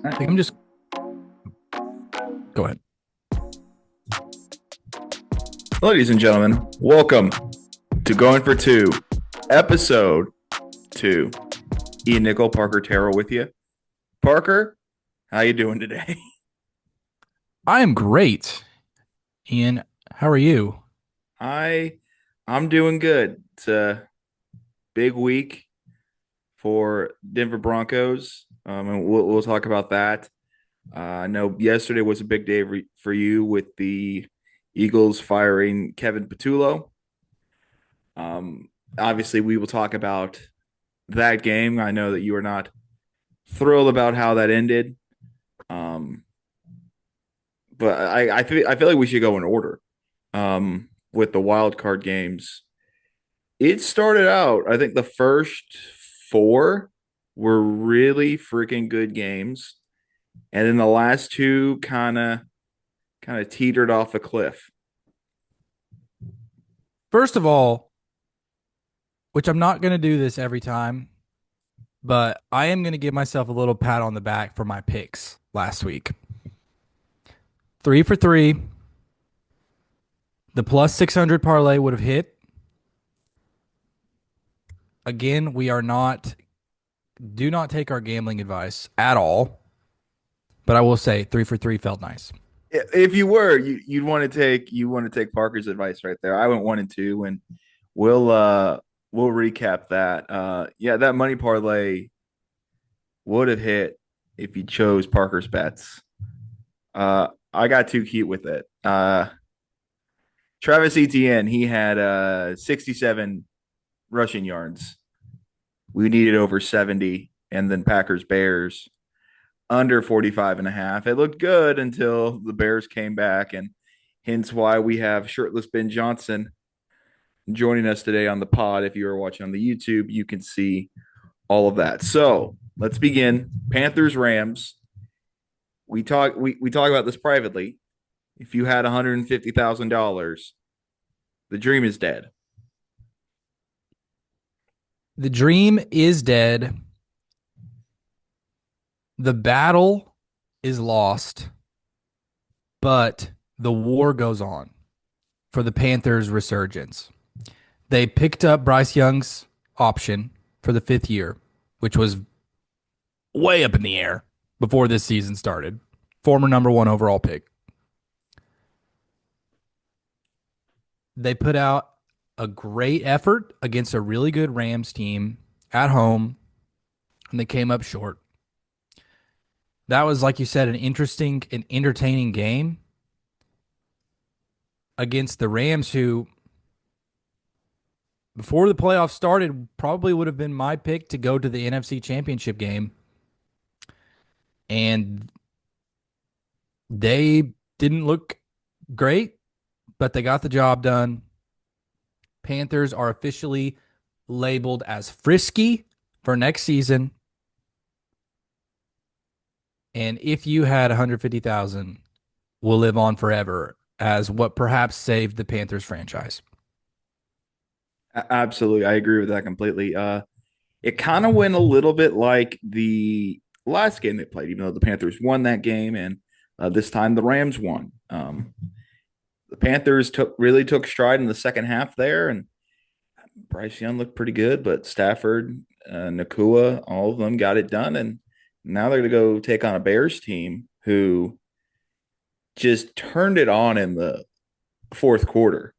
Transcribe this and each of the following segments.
Like I'm just go ahead. Ladies and gentlemen, welcome to Going for Two, episode 2. Ian Nickel, Parker Terrell with you. Parker, how you doing today? I am great. Ian, how are you? I I'm doing good. It's a big week for Denver Broncos, and we'll talk about that. I know yesterday was a big day for you with the Eagles firing Kevin Patullo. Um, Obviously, we will talk about that game. I know that you are not thrilled about how that ended. Um, but I feel like we should go in order. With the wild card games, it started out. I think the first four were really freaking good games, and then the last two kind of teetered off a cliff. First of all, which I'm not going to do this every time, but I am going to give myself a little pat on the back for my picks last week. 3 for 3. The plus 600 parlay would have hit. Again, do not take our gambling advice at all. But I will say 3 for 3 felt nice. If you were, you want to take Parker's advice right there. I went 1 and 2, and we'll recap that. Yeah, that money parlay would have hit if you chose Parker's bets. I got too cute with it. Travis Etienne, he had 67 rushing yards. We needed over 70, and then Packers Bears under 45 and a half. It looked good until the Bears came back, and hence why we have shirtless Ben Johnson joining us today on the pod. If you are watching on the YouTube, you can see all of that. So let's begin. Panthers Rams. We talk about this privately. If you had $150,000, the dream is dead. The dream is dead. The battle is lost, but the war goes on for the Panthers' resurgence. They picked up Bryce Young's option for the 5th year, which was way up in the air before this season started. Former number 1 overall pick. They put out a great effort against a really good Rams team at home, and they came up short. That was, like you said, an interesting and entertaining game against the Rams, who, before the playoffs started, probably would have been my pick to go to the NFC Championship game. And they didn't look great, but they got the job done. Panthers are officially labeled as frisky for next season. And if you had 150,000, will live on forever as what perhaps saved the Panthers franchise. Absolutely, I agree with that completely. It kind of went a little bit like the last game they played, even though the Panthers won that game, and this time the Rams won. The Panthers really took stride in the second half there, and Bryce Young looked pretty good, but Stafford, Nakua, all of them got it done, and now they're going to go take on a Bears team who just turned it on in the fourth quarter.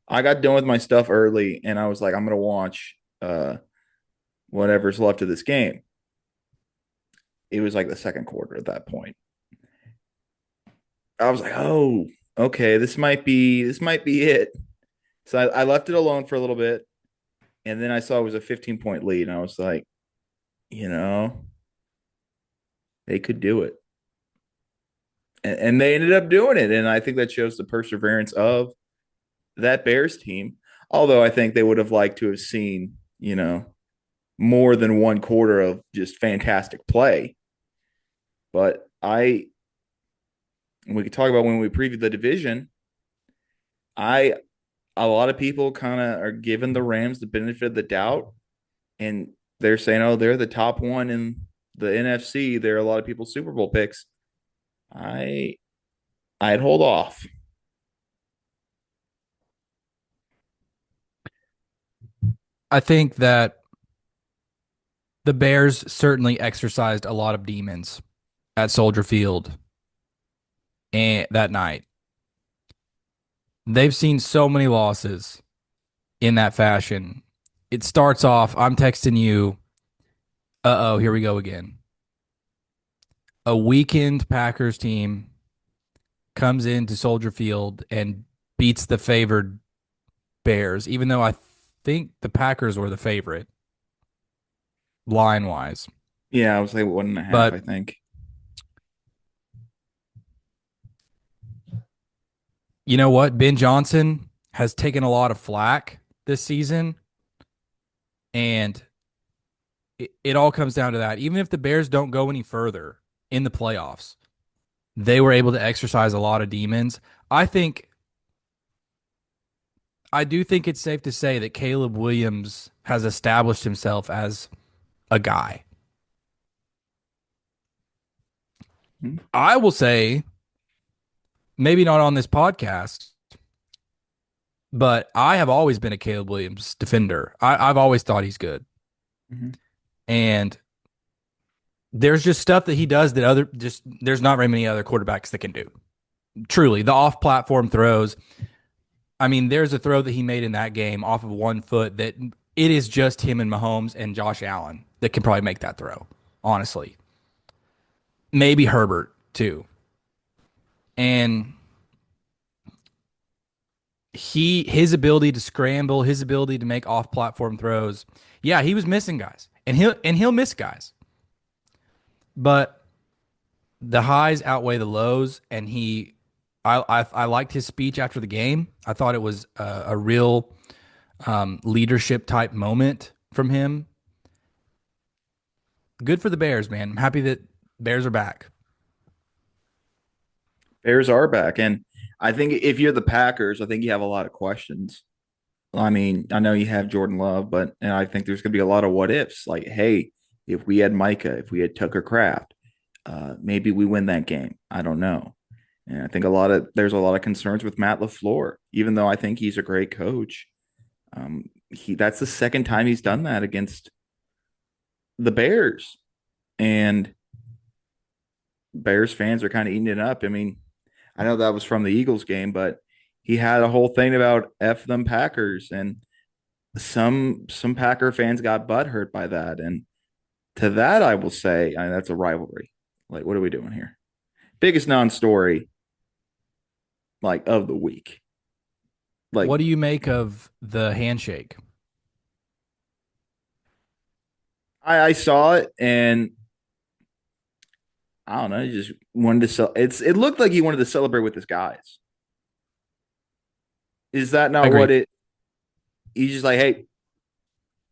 I got done with my stuff early, and I was like, I'm going to watch whatever's left of this game. It was like the second quarter at that point. I was like, oh, okay, this might be it. So I left it alone for a little bit, and then I saw it was a 15-point lead, and I was like, you know, they could do it, and they ended up doing it, and I think that shows the perseverance of that Bears team. Although I think they would have liked to have seen, more than one quarter of just fantastic play. But we could talk about when we previewed the division. I A lot of people kind of are giving the Rams the benefit of the doubt, and they're saying, "Oh, they're the top one in the NFC, there are a lot of people's Super Bowl picks. I I'd hold off. I think that the Bears certainly exercised a lot of demons at Soldier Field and that night. They've seen so many losses in that fashion. It starts off, I'm texting you, uh oh, here we go again. A weakened Packers team comes into Soldier Field and beats the favored Bears, even though I think the Packers were the favorite line wise. Yeah, I was like 1.5, I But think. you know what? Ben Johnson has taken a lot of flack this season, and it all comes down to that. Even if the Bears don't go any further in the playoffs, they were able to exercise a lot of demons. I think I do think it's safe to say that Caleb Williams has established himself as a guy. Hmm. I will say, maybe not on this podcast, but I have always been a Caleb Williams defender. I've always thought he's good. Mm-hmm. And there's just stuff that he does that there's not very many other quarterbacks that can do. Truly, the off platform throws. I mean, there's a throw that he made in that game off of 1 foot that it is just him and Mahomes and Josh Allen that can probably make that throw, honestly. Maybe Herbert too. And his ability to scramble, his ability to make off platform throws. Yeah, he was missing guys. And he'll miss guys. But the highs outweigh the lows, and I liked his speech after the game. I thought it was a real leadership type moment from him. Good for the Bears, man. I'm happy that Bears are back. Bears are back. And I think if you're the Packers, I think you have a lot of questions. I mean, I know you have Jordan Love, but and I think there's going to be a lot of what ifs. Like, hey, if we had Micah, if we had Tucker Kraft, maybe we win that game. I don't know. And I think there's a lot of concerns with Matt LaFleur, even though I think he's a great coach. That's the second time he's done that against the Bears, and Bears fans are kind of eating it up. I mean, I know that was from the Eagles game, but he had a whole thing about F them Packers, and some Packer fans got butthurt by that. And to that, I will say, I mean, that's a rivalry. Like, what are we doing here? Biggest non-story like of the week. Like, What do you make of the handshake? I saw it and I don't know, he just wanted to sell. It looked like he wanted to celebrate with his guys. Is that I not what agree. it? He's just like, hey,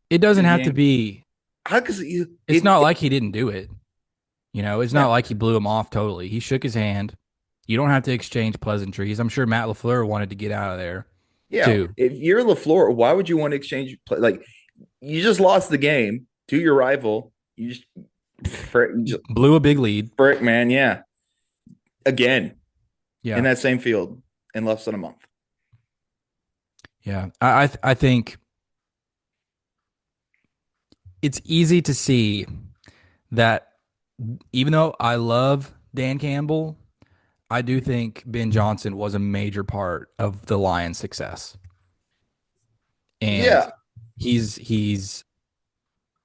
It doesn't good have to game. be. How? Because It's not like he didn't do it. It's not yeah, like he blew him off totally. He shook his hand. You don't have to exchange pleasantries. I'm sure Matt LaFleur wanted to get out of there yeah. too. If you're LaFleur, why would you want to exchange play? Like, you just lost the game to your rival. You just Blew a big lead. frick, man. Yeah, again in Yeah. that same field in less than a month. Yeah. I think it's easy to see that even though I love Dan Campbell, I do think Ben Johnson was a major part of the Lions' success. And Yeah, he's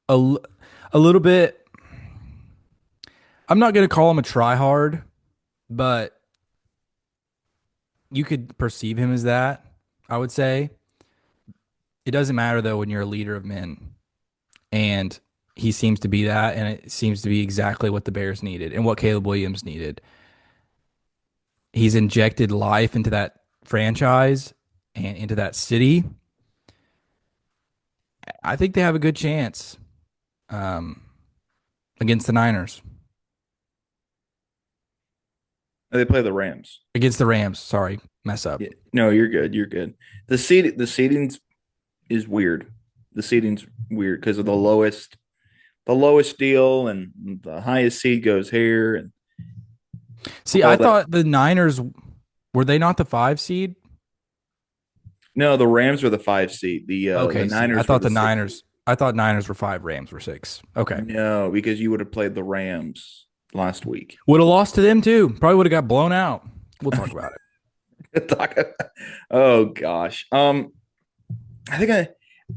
a, l- a little bit, I'm not going to call him a tryhard, but you could perceive him as that, I would say. It doesn't matter though when you're a leader of men. And he seems to be that, and it seems to be exactly what the Bears needed and what Caleb Williams needed. He's injected life into that franchise and into that city. I think they have a good chance um, against the Niners, they play the Rams. against the Rams. Sorry, mess up. Yeah. No, you're good. You're good. The seating is weird. The seating's weird because of the lowest. the lowest deal and the highest seed goes here and See, I all that. thought the Niners were they not the 5 seed? No, the Rams were the 5 seed. The Okay, see, I Niners were thought the the 6 seed. Niners. I thought Niners were 5, Rams were 6. Okay, No, because you would have played the Rams last week. would have lost to them too. Probably would have got blown out. We'll talk about it. Oh gosh. I think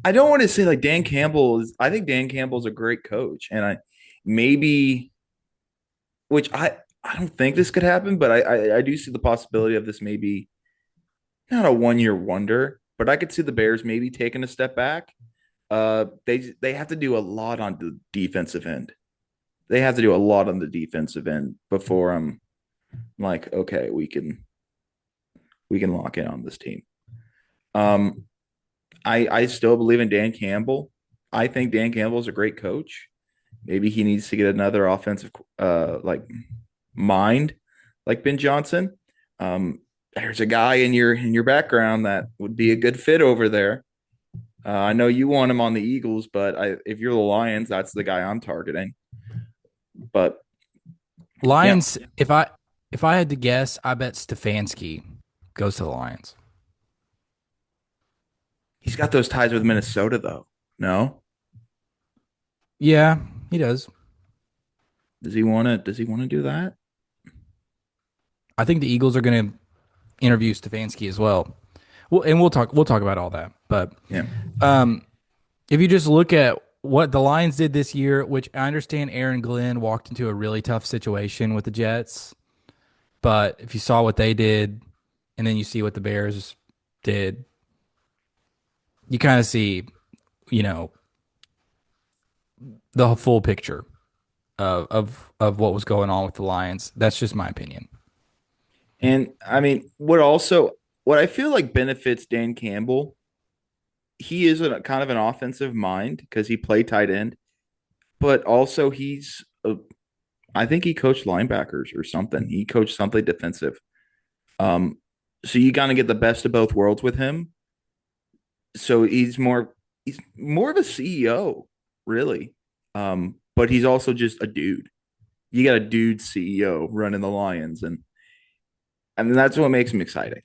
I don't want to say like Dan Campbell is. I think Dan Campbell's a great coach, and I maybe which I don't think this could happen, but I do see the possibility of this maybe not a 1 year wonder, but I could see the Bears maybe taking a step back. They have to do a lot on the defensive end. They have to do a lot on the defensive end before I'm like, okay, we can lock in on this team. Um, I still believe in Dan Campbell. I think Dan Campbell is a great coach. Maybe he needs to get another offensive like mind like Ben Johnson. There's a guy in your background that would be a good fit over there. I know you want him on the Eagles, but if you're the Lions, that's the guy I'm targeting. But yeah, Lions. If I had to guess, I bet Stefanski goes to the Lions. he's got those ties with Minnesota, though. No, Yeah, he does. does he want to? Does he want to do that? I think the Eagles are going to interview Stefanski as well. Well, and we'll talk about all that. But Yeah, um, if you just look at what the Lions did this year, which I understand Aaron Glenn walked into a really tough situation with the Jets, but if you saw what they did and then you see what the Bears did, you kind of see, you know, the full picture of what was going on with the Lions. That's just my opinion. and I mean, what I feel like benefits Dan Campbell, he is a kind of an offensive mind because he played tight end, but also I think he coached linebackers or something. He coached something defensive. Um, so you kind of get the best of both worlds with him. So he's more of a CEO, really. But he's also just a dude. You got a dude CEO running the Lions, and I mean that's what makes him exciting.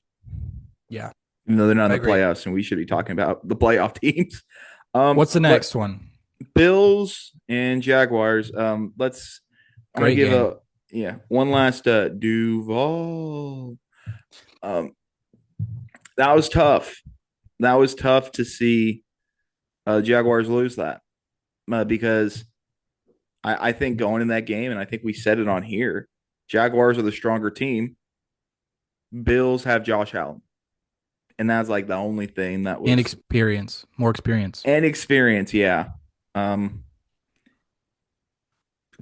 Yeah, Even though they're not in I the agree. playoffs, and we should be talking about the playoff teams. What's the But next one? Bills and Jaguars. I'm gonna Great give game. a one last Duval. Um, that was tough. That was tough to see Jaguars lose that because I think going in that game, and I think we said it on here, Jaguars are the stronger team. Bills have Josh Allen, and that's like the only thing that And was experience, more experience. and experience. Yeah,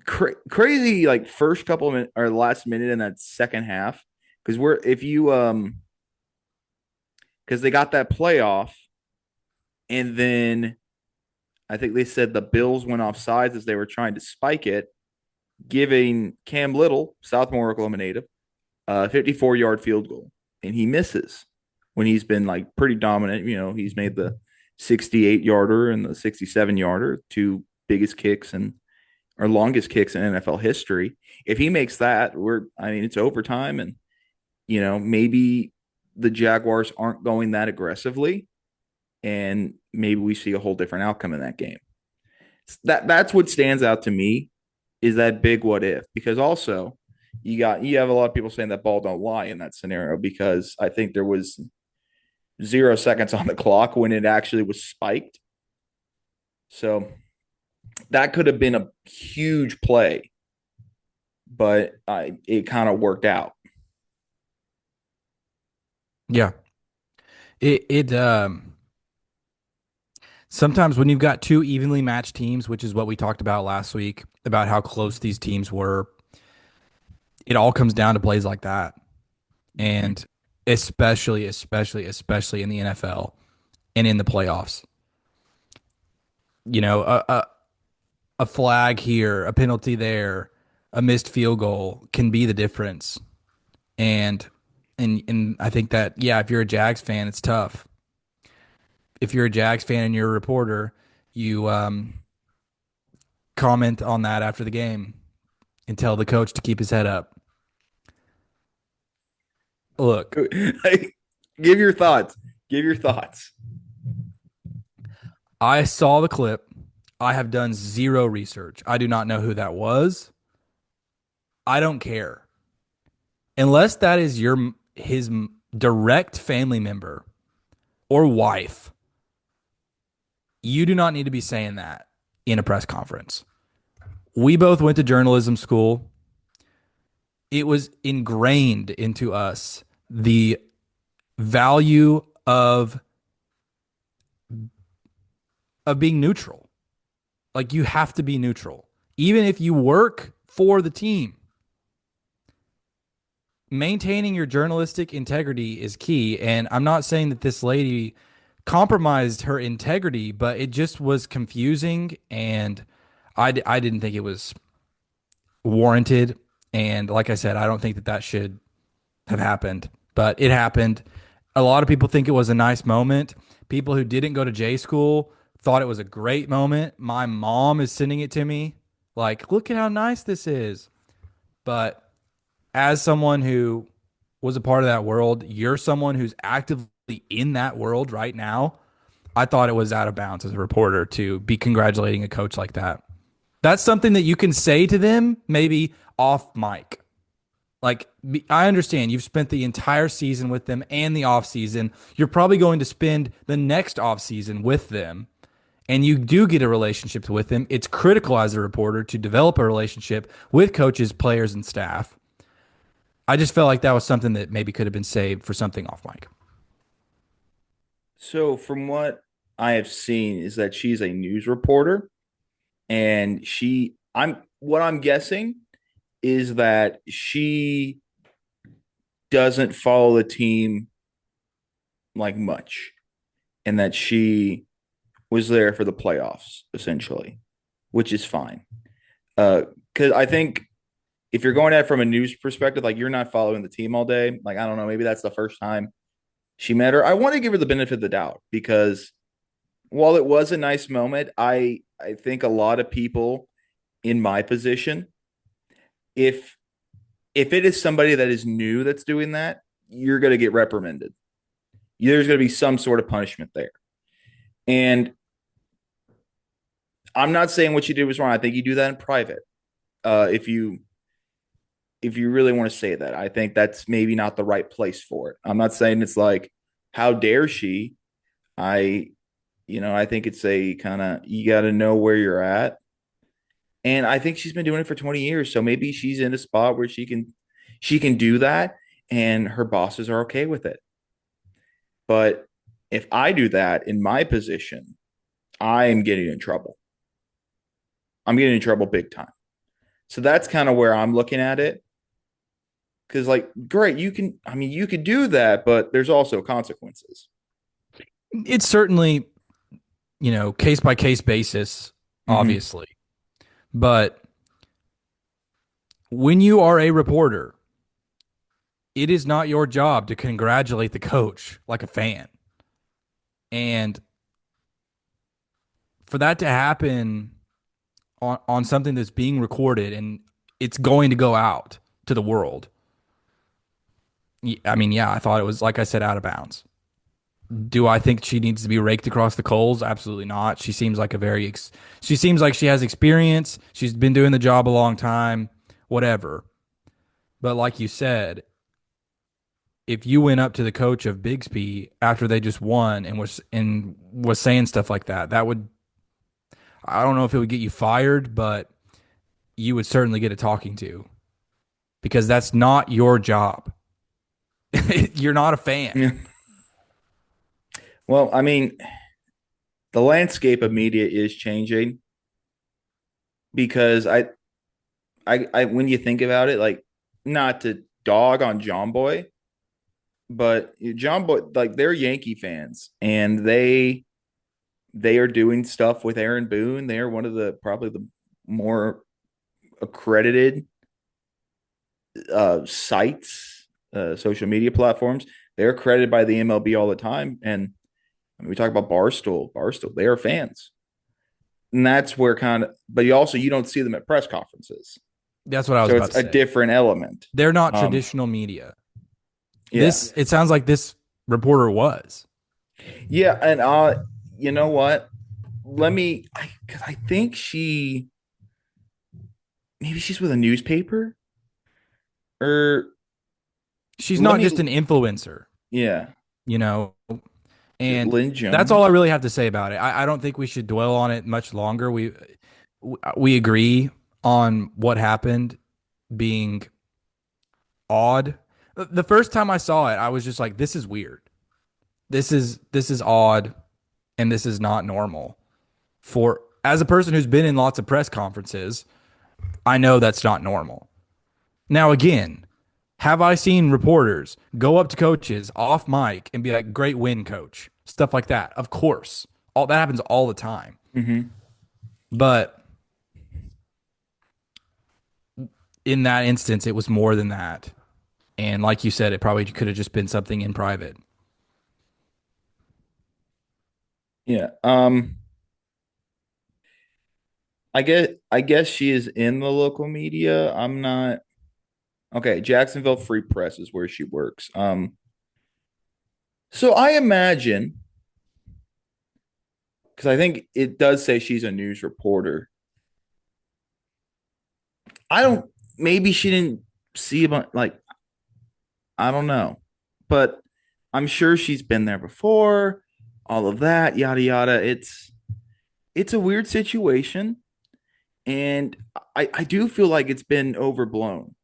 crazy like first couple of minutes or last minute in that second half because we're if you because they got that playoff, and then I think they said the Bills went off sides as they were trying to spike it, giving Cam Little, South Oklahoma native, a 54-yard field goal, and he misses when he's been like pretty dominant. He's made the 68-yarder and the 67-yarder, two biggest kicks and or longest kicks in NFL history. If he makes that, I mean, it's overtime, and maybe the Jaguars aren't going that aggressively, and maybe we see a whole different outcome in that game. That's what stands out to me is that big what if, because also you have a lot of people saying that ball don't lie in that scenario because I think there was 0 seconds on the clock when it actually was spiked. So that could have been a huge play, but it kind of worked out. Yeah. It sometimes when you've got two evenly matched teams, which is what we talked about last week, about how close these teams were, it all comes down to plays like that. Mhm. And especially in the NFL and in the playoffs. You know, a flag here, a penalty there, a missed field goal can be the difference. And and I think that yeah, if you're a Jags fan, it's tough. If you're a Jags fan and you're a reporter, you comment on that after the game and tell the coach to keep his head up. Look, Give your thoughts. Give your thoughts. I saw the clip. I have done zero research. I do not know who that was. I don't care. Unless that is his direct family member or wife, you do not need to be saying that in a press conference. We both went to journalism school. It was ingrained into us the value of being neutral. Like you have to be neutral. Even if you work for the team, maintaining your journalistic integrity is key. And I'm not saying that this lady compromised her integrity, but it just was confusing. And I didn't think it was warranted. And like I said, I don't think that that should have happened, but it happened. A lot of people think it was a nice moment. People who didn't go to J school thought it was a great moment. My mom is sending it to me like, look at how nice this is. But as someone who was a part of that world, you're someone who's actively in that world right now. I thought it was out of bounds as a reporter to be congratulating a coach like that. That's something that you can say to them maybe off mic. Like I understand you've spent the entire season with them and the off season. You're probably going to spend the next off season with them and you do get a relationship with them. It's critical as a reporter to develop a relationship with coaches, players, and staff. I just felt like that was something that maybe could have been saved for something off mic. So, from what I have seen, is that she's a news reporter, and what I'm guessing is that she doesn't follow the team like much, and that she was there for the playoffs essentially, which is fine. Because I think if you're going at it from a news perspective, like you're not following the team all day, like I don't know, maybe that's the first time she met her. I want to give her the benefit of the doubt because while it was a nice moment, I think a lot of people in my position, if if it is somebody that is new that's doing that, you're going to get reprimanded. There's going to be some sort of punishment there. And I'm not saying what you did was wrong. I think you do that in private. If you really want to say that, I think that's maybe not the right place for it. I'm not saying it's like, how dare she? I, I think it's a kind of, you got to know where you're at. And I think she's been doing it for 20 years. So maybe she's in a spot where she can do that and her bosses are okay with it. But if I do that in my position, I am getting in trouble. I'm getting in trouble big time. So that's kind of where I'm looking at it. Cause like, great, you could do that, but there's also consequences. It's certainly, case by case basis, Mm-hmm. obviously. But when you are a reporter, it is not your job to congratulate the coach like a fan. And for that to happen on something that's being recorded and it's going to go out to the world. I mean, yeah, I thought it was, like I said, out of bounds. Do I think she needs to be raked across the coals? Absolutely not. She seems like she has experience. She's been doing the job a long time, whatever. But like you said, if you went up to the coach of Bigsby after they just won and was saying stuff like that, that would, I don't know if it would get you fired, but you would certainly get a talking to because that's not your job. You're not a fan. Yeah. Well, I mean, the landscape of media is changing because when you think about it, like not to dog on John Boy, but John Boy, like they're Yankee fans and they are doing stuff with Aaron Boone. They are one of the probably the more accredited sites, social media platforms. They're accredited by the MLB all the time. And I mean, we talk about Barstool. Barstool, they are fans. and that's where kind of, but you don't see them at press conferences, That's what I was so it's about to a say. different element. They're not Um, traditional media. yeah, It sounds like this reporter was. yeah, and you know what? Because I think maybe she's with a newspaper, or She's let not me, just an influencer, yeah, you know, and Lynn that's all I Jones. really have to say about it. I don't think we should dwell on it much longer. We agree on what happened being odd. The first time I saw it, I was just like, this is weird. This is odd and this is not normal. For as a person who's been in lots of press conferences, I know that's not normal. Now again, have I seen reporters go up to coaches off mic and be like, "Great win, coach." Stuff like that. Of course. All that happens all the time. Mm-hmm. But in that instance, it was more than that. And like you said, it probably could have just been something in private. Yeah. I guess she is in the local media. I'm not. Okay, Jacksonville Free Press is where she works. So I imagine, because I think it does say she's a news reporter. I don't. Maybe she didn't see about, like, I don't know, but I'm sure she's been there before. All of that, yada yada. It's a weird situation, and I do feel like it's been overblown.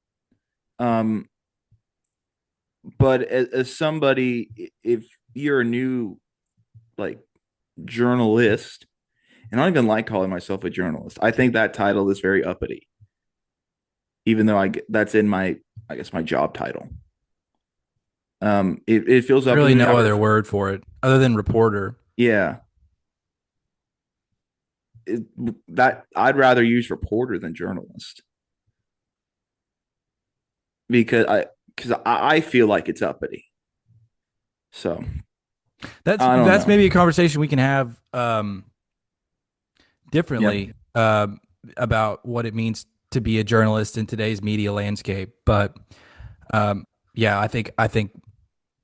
Um, but as somebody, if you're a new, like, journalist, and I don't even like calling myself a journalist. I think that title is very uppity, even though that's in my, I guess, my job title. It feels uppity Really, to me. no other word for it other than reporter. Yeah, that I'd rather use reporter than journalist, because I feel like it's uppity. So I don't That's know. maybe a conversation we can have Yep. differently about what it means to be a journalist in today's media landscape. But um, yeah, I think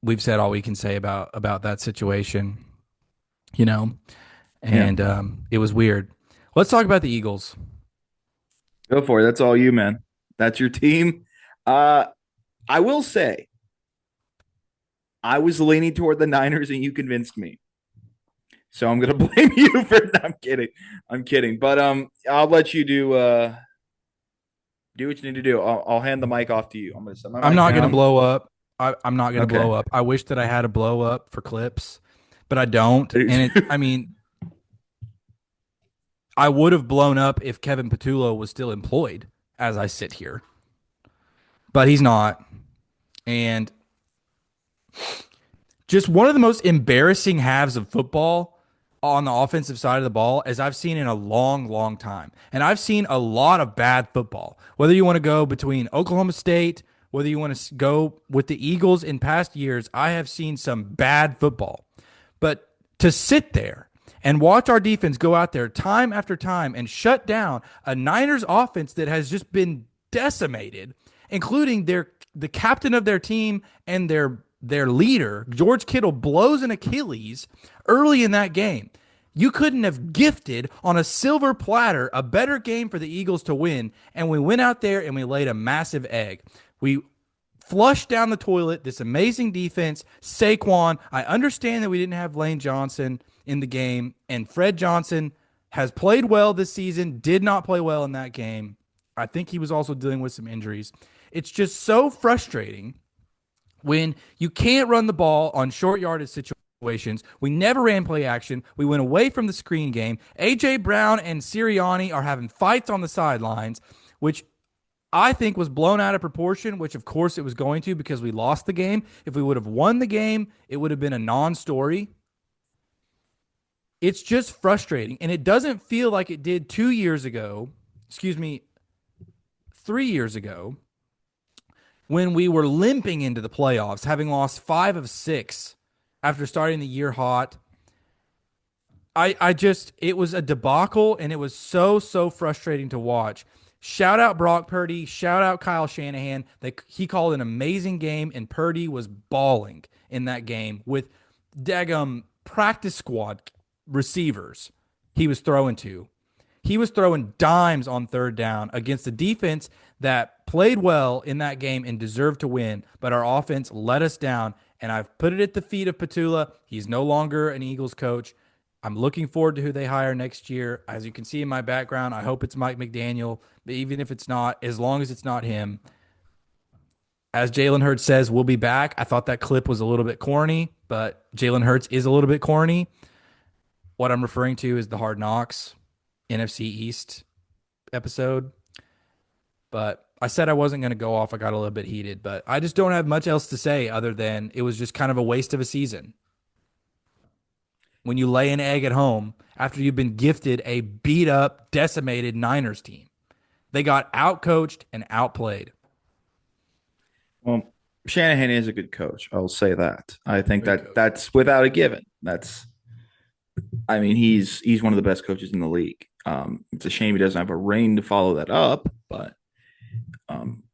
we've said all we can say about that situation. You know, Yeah. and it was weird. Let's talk about the Eagles. Go for it. That's all you, man. That's your team. Uh, I will say I was leaning toward the Niners, and you convinced me. So I'm gonna blame you for. No, I'm kidding. I'm kidding. But I'll let you do what you need to do. I'll hand the mic off to you. I'm gonna set my I'm mic not gonna down. blow up. I'm not gonna Okay. blow up. I wish that I had a blow up for clips, but I don't. And I mean, I would have blown up if Kevin Patullo was still employed as I sit here, but he's not. And just one of the most embarrassing halves of football on the offensive side of the ball as I've seen in a long, long time. And I've seen a lot of bad football. Whether you want to go between Oklahoma State, whether you want to go with the Eagles in past years, I have seen some bad football. But to sit there and watch our defense go out there time after time and shut down a Niners offense that has just been decimated, including the captain of their team and their leader, George Kittle, blows an Achilles early in that game. You couldn't have gifted on a silver platter a better game for the Eagles to win. And we went out there and we laid a massive egg. We flushed down the toilet this amazing defense. Saquon, I understand that we didn't have Lane Johnson in the game, and Fred Johnson has played well this season, did not play well in that game. I think he was also dealing with some injuries. It's just so frustrating when you can't run the ball on short yardage situations. We never ran play action. We went away from the screen game. A.J. Brown and Sirianni are having fights on the sidelines, which I think was blown out of proportion, which of course it was going to because we lost the game. If we would have won the game, it would have been a non story. It's just frustrating. And it doesn't feel like it did 2 years ago, excuse me, 3 years ago, when we were limping into the playoffs, having lost 5 of 6 after starting the year hot. I just it was a debacle and it was so frustrating to watch. Shout out Brock Purdy, shout out Kyle Shanahan. He called an amazing game and Purdy was balling in that game with daggum practice squad receivers he was throwing to. He was throwing dimes on third down against a defense that played well in that game and deserved to win, but our offense let us down. And I've put it at the feet of Petula. He's no longer an Eagles coach. I'm looking forward to who they hire next year. As you can see in my background, I hope it's Mike McDaniel. But even if it's not, as long as it's not him, as Jalen Hurts says, we'll be back. I thought that clip was a little bit corny, but Jalen Hurts is a little bit corny. What I'm referring to is the Hard Knocks NFC East episode. But I said I wasn't going to go off. I got a little bit heated, but I just don't have much else to say other than it was just kind of a waste of a season. When you lay an egg at home after you've been gifted a beat up, decimated Niners team. They got outcoached and outplayed. Well, Shanahan is a good coach. I'll say that. I think Great that coach. that's without a given. I mean, he's one of the best coaches in the league. It's a shame he doesn't have a ring to follow that up, but um,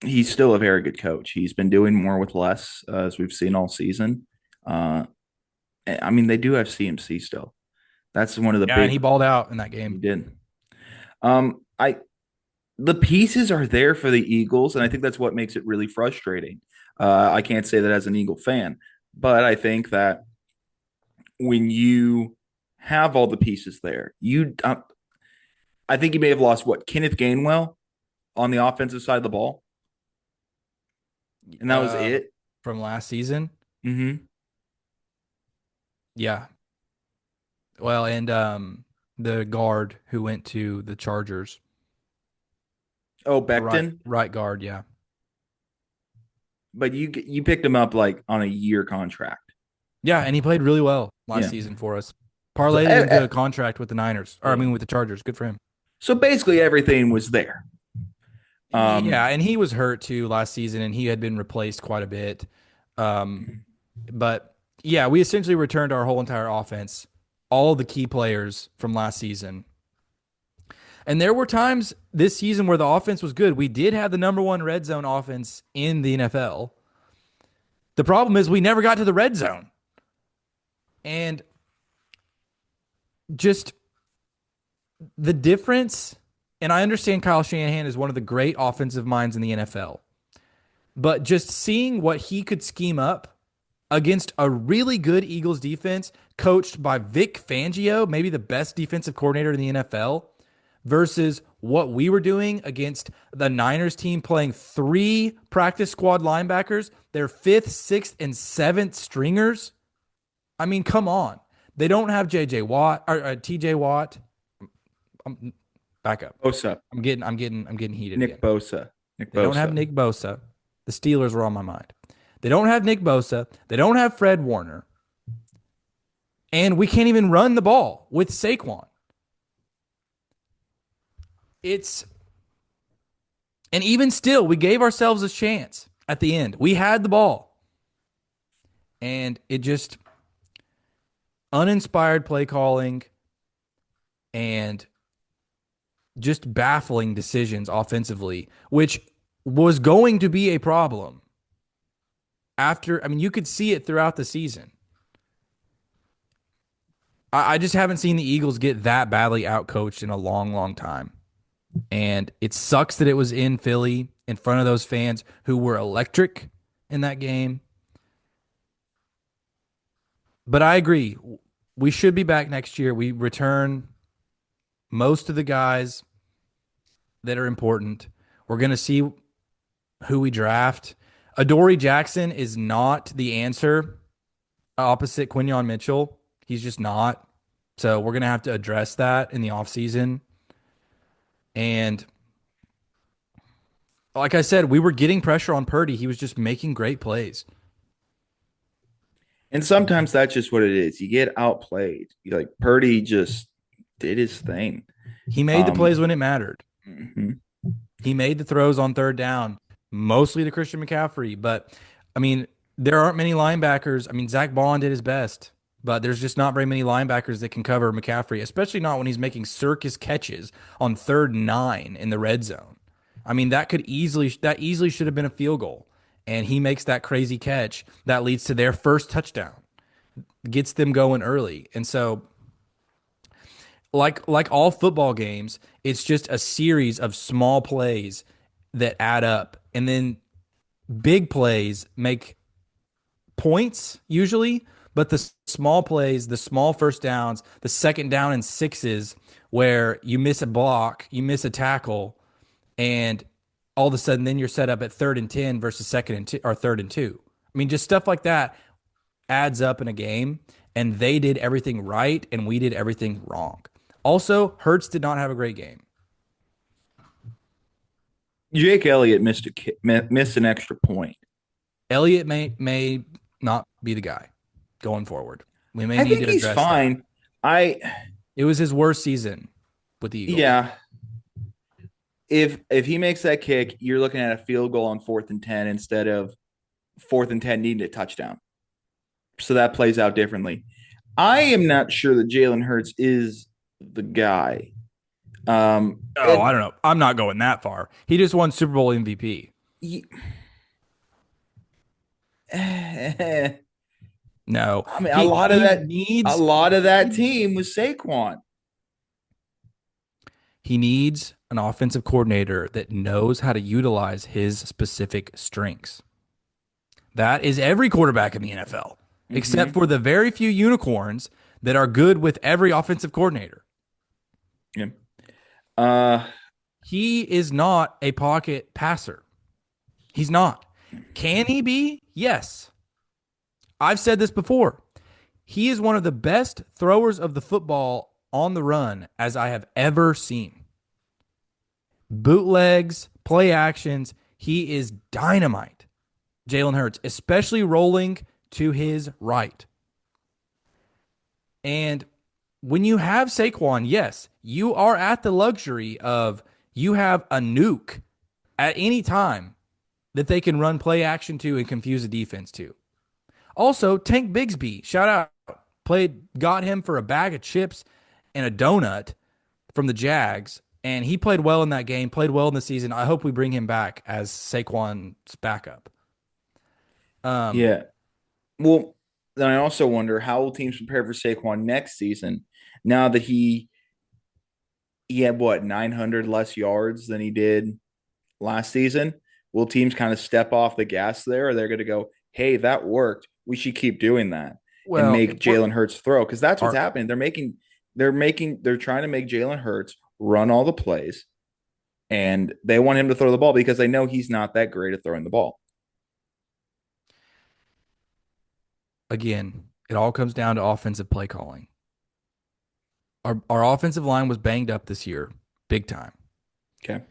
he's still a very good coach. He's been doing more with less, as we've seen all season. Uh, I mean, they do have CMC still. That's one of the Yeah, and big. he balled out in that He game. did. I the pieces are there for the Eagles, and I think that's what makes it really frustrating. I can't say that as an Eagle fan, but I think that when you have all the pieces there, I think you may have lost what Kenneth Gainwell on the offensive side of the ball, and that was Uh, it. from last season. Mm-hmm. Yeah. Well, and the guard who went to the Chargers, Oh, the right Becton, right guard, yeah. but you picked him up like on a year contract. Yeah, and he played really well last Yeah. season for us. So, Parlayed it into a contract with the Niners, or I yeah. mean with the Chargers. Good for him. So basically everything was there. Yeah, Um, and he was hurt too last season, and he had been replaced quite a bit. Um, but yeah, we essentially returned our whole entire offense, all the key players from last season. And there were times this season where the offense was good. We did have the number one red zone offense in the NFL. The problem is we never got to the red zone. And just the difference, and I understand Kyle Shanahan is one of the great offensive minds in the NFL, but just seeing what he could scheme up against a really good Eagles defense coached by Vic Fangio, maybe the best defensive coordinator in the NFL, versus what we were doing against the Niners team playing three practice squad linebackers, their fifth, sixth, and seventh stringers. I mean, come on. They don't have JJ Watt or TJ Watt. Back up. Bosa, I'm getting heated Nick again. Bosa, Nick They don't have Bosa. Nick Bosa. The Steelers were on my mind. They don't have Nick Bosa. They don't have Fred Warner. And we can't even run the ball with Saquon. It's and even still, we gave ourselves a chance at the end. We had the ball. And it just uninspired play calling and just baffling decisions offensively, which was going to be a problem after. I mean, you could see it throughout the season. I just haven't seen the Eagles get that badly outcoached in a long time. And it sucks that it was in Philly in front of those fans who were electric in that game. But I agree. We should be back next year. We return most of the guys that are important. We're going to see who we draft. Adoree Jackson is not the answer opposite Quinyon Mitchell. He's just not. So we're going to have to address that in the offseason. And like I said, we were getting pressure on Purdy. He was just making great plays. And sometimes that's just what it is. You get outplayed. Like Purdy just did his thing. He made the plays Um, when it mattered. mhm. He made the throws on third down, mostly to Christian McCaffrey. But I mean, there aren't many linebackers. I mean, Zach Bond did his best. but there's just not very many linebackers that can cover McCaffrey, especially not when he's making circus catches on 3rd and 9 in the red zone. I mean, that easily should have been a field goal. And he makes that crazy catch that leads to their first touchdown, gets them going early. And so like all football games, it's just a series of small plays that add up. And then big plays make points usually, but the small plays, the small first downs, the 2nd down and 6s where you miss a block, you miss a tackle, and all of a sudden then you're set up at 3rd and 10 versus 2nd and 2 or 3rd and 2. I mean, just stuff like that adds up in a game, and they did everything right and we did everything wrong. Also, Hurts did not have a great game. Jake Elliott missed an extra point. Elliott may not be the guy going forward. We may I need think to he's address that. fine. I It was his worst season with the Eagles. Yeah, if he makes that kick, you're looking at a field goal on 4th and 10 instead of 4th and 10 needing a touchdown. So that plays out differently. I am not sure that Jalen Hurts is the guy. Oh, It, I don't know. I'm not going that far. He just won Super Bowl MVP. he, I No, mean, he a lot of that team was Saquon. he needs an offensive coordinator that knows how to utilize his specific strengths. That is every quarterback in the NFL, except Mm-hmm. for the very few unicorns that are good with every offensive coordinator. Yeah. Uh, He is not a pocket passer. He's not. Can he be? Yes. I've said this before. He is one of the best throwers of the football on the run as I have ever seen. Bootlegs, play actions, he is dynamite. Jalen Hurts, especially rolling to his right. And when you have Saquon, yes, you are at the luxury of you have a nuke at any time that they can run play action to and confuse the defense to. Also, Tank Bigsby, shout out, got him for a bag of chips and a donut from the Jags, and he played well in that game, played well in the season. I hope we bring him back as Saquon's backup. Um, yeah. Well, then I also wonder how will teams prepare for Saquon next season now that he had what 900 less yards than he did last season. Will teams kind of step off the gas there, or they're going to go, "Hey, that worked. We should keep doing that," and well, make Jalen Hurts throw? Because that's what's our happening. They're trying to make Jalen Hurts run all the plays, and they want him to throw the ball because they know he's not that great at throwing the ball. again, it all comes down to offensive play calling. Our offensive line was banged up this year, big time. Okay.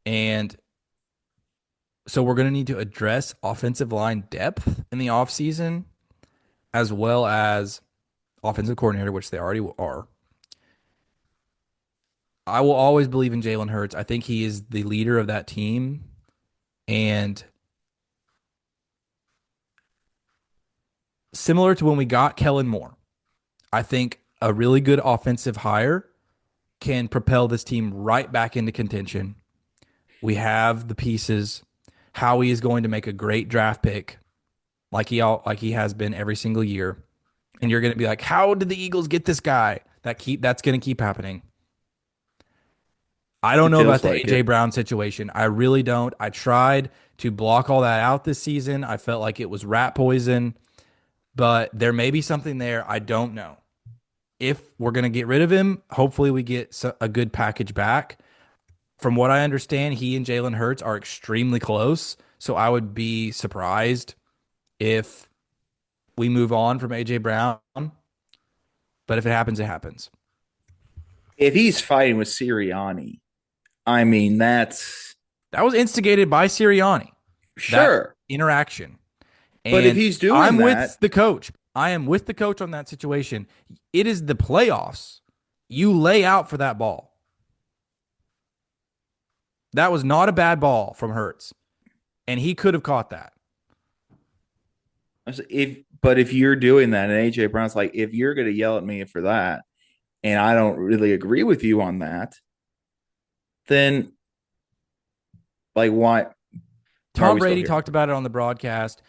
And so we're going to need to address offensive line depth in the offseason as well as offensive coordinator, which they already are. I will always believe in Jalen Hurts. I think he is the leader of that team. And similar to when we got Kellen Moore, I think a really good offensive hire can propel this team right back into contention. We have the pieces. Howie is going to make a great draft pick, like he has been every single year. And you're going to be like, how did the Eagles get this guy? That's going to keep happening. I don't It know about feels the like AJ it. Brown situation. I really don't. I tried to block all that out this season. I felt like it was rat poison, but there may be something there. I don't know. If we're going to get rid of him, hopefully we get a good package back. From what I understand, he and Jalen Hurts are extremely close. So I would be surprised if we move on from AJ Brown. But if it happens, it happens. If he's fighting with Sirianni, I mean that's That was instigated by Sirianni, that sure. interaction. But if And he's doing I'm that, with the coach. I am with the coach on that situation. It is the playoffs. You lay out for that ball. That was not a bad ball from Hurts, and he could have caught that. if But if you're doing that, and AJ Brown's like, if you're going to yell at me for that, and I don't really agree with you on that, then like, why are Tom we still Brady here? talked about it on the broadcast.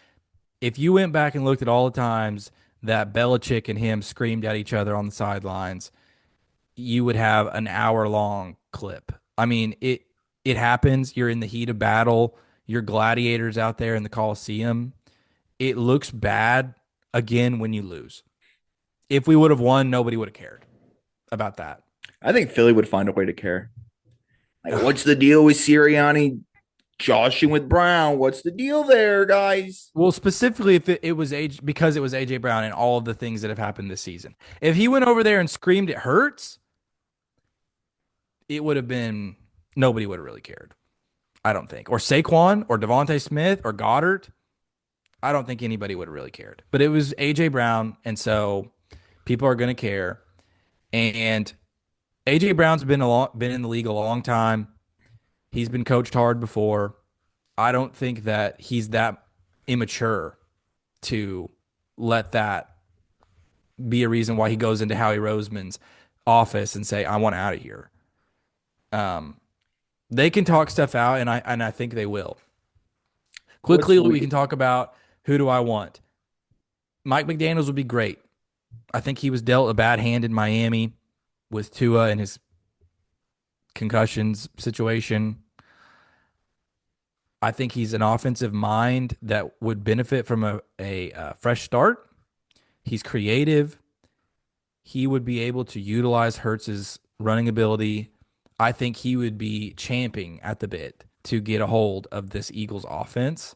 If you went back and looked at all the times that Belichick and him screamed at each other on the sidelines, you would have an hour long clip. I mean, it happens. You're in the heat of battle. You're gladiators out there in the Coliseum. It looks bad again when you lose. If we would have won, nobody would have cared about that. I think Philly would find a way to care. Like, what's the deal with Sirianni joshing with Brown? What's the deal there, guys? Well, specifically if it was because it was AJ Brown and all of the things that have happened this season. If he went over there and screamed it hurts, it would have been nobody would have really cared. I don't think. Or Saquon or Devontae Smith or Goddard. I don't think anybody would have really cared. But it was AJ Brown, and so people are going to care. And AJ Brown's been in the league a long time. He's been coached hard before. I don't think that he's that immature to let that be a reason why he goes into Howie Roseman's office and say, "I want out of here." Um, they can talk stuff out, and I think they will. What's Quickly, we we can talk about who do I want. Mike McDaniels would be great. I think he was dealt a bad hand in Miami with Tua and his concussions situation. I think he's an offensive mind that would benefit from a fresh start. He's creative. He would be able to utilize Hertz's running ability. I think he would be champing at the bit to get a hold of this Eagles offense.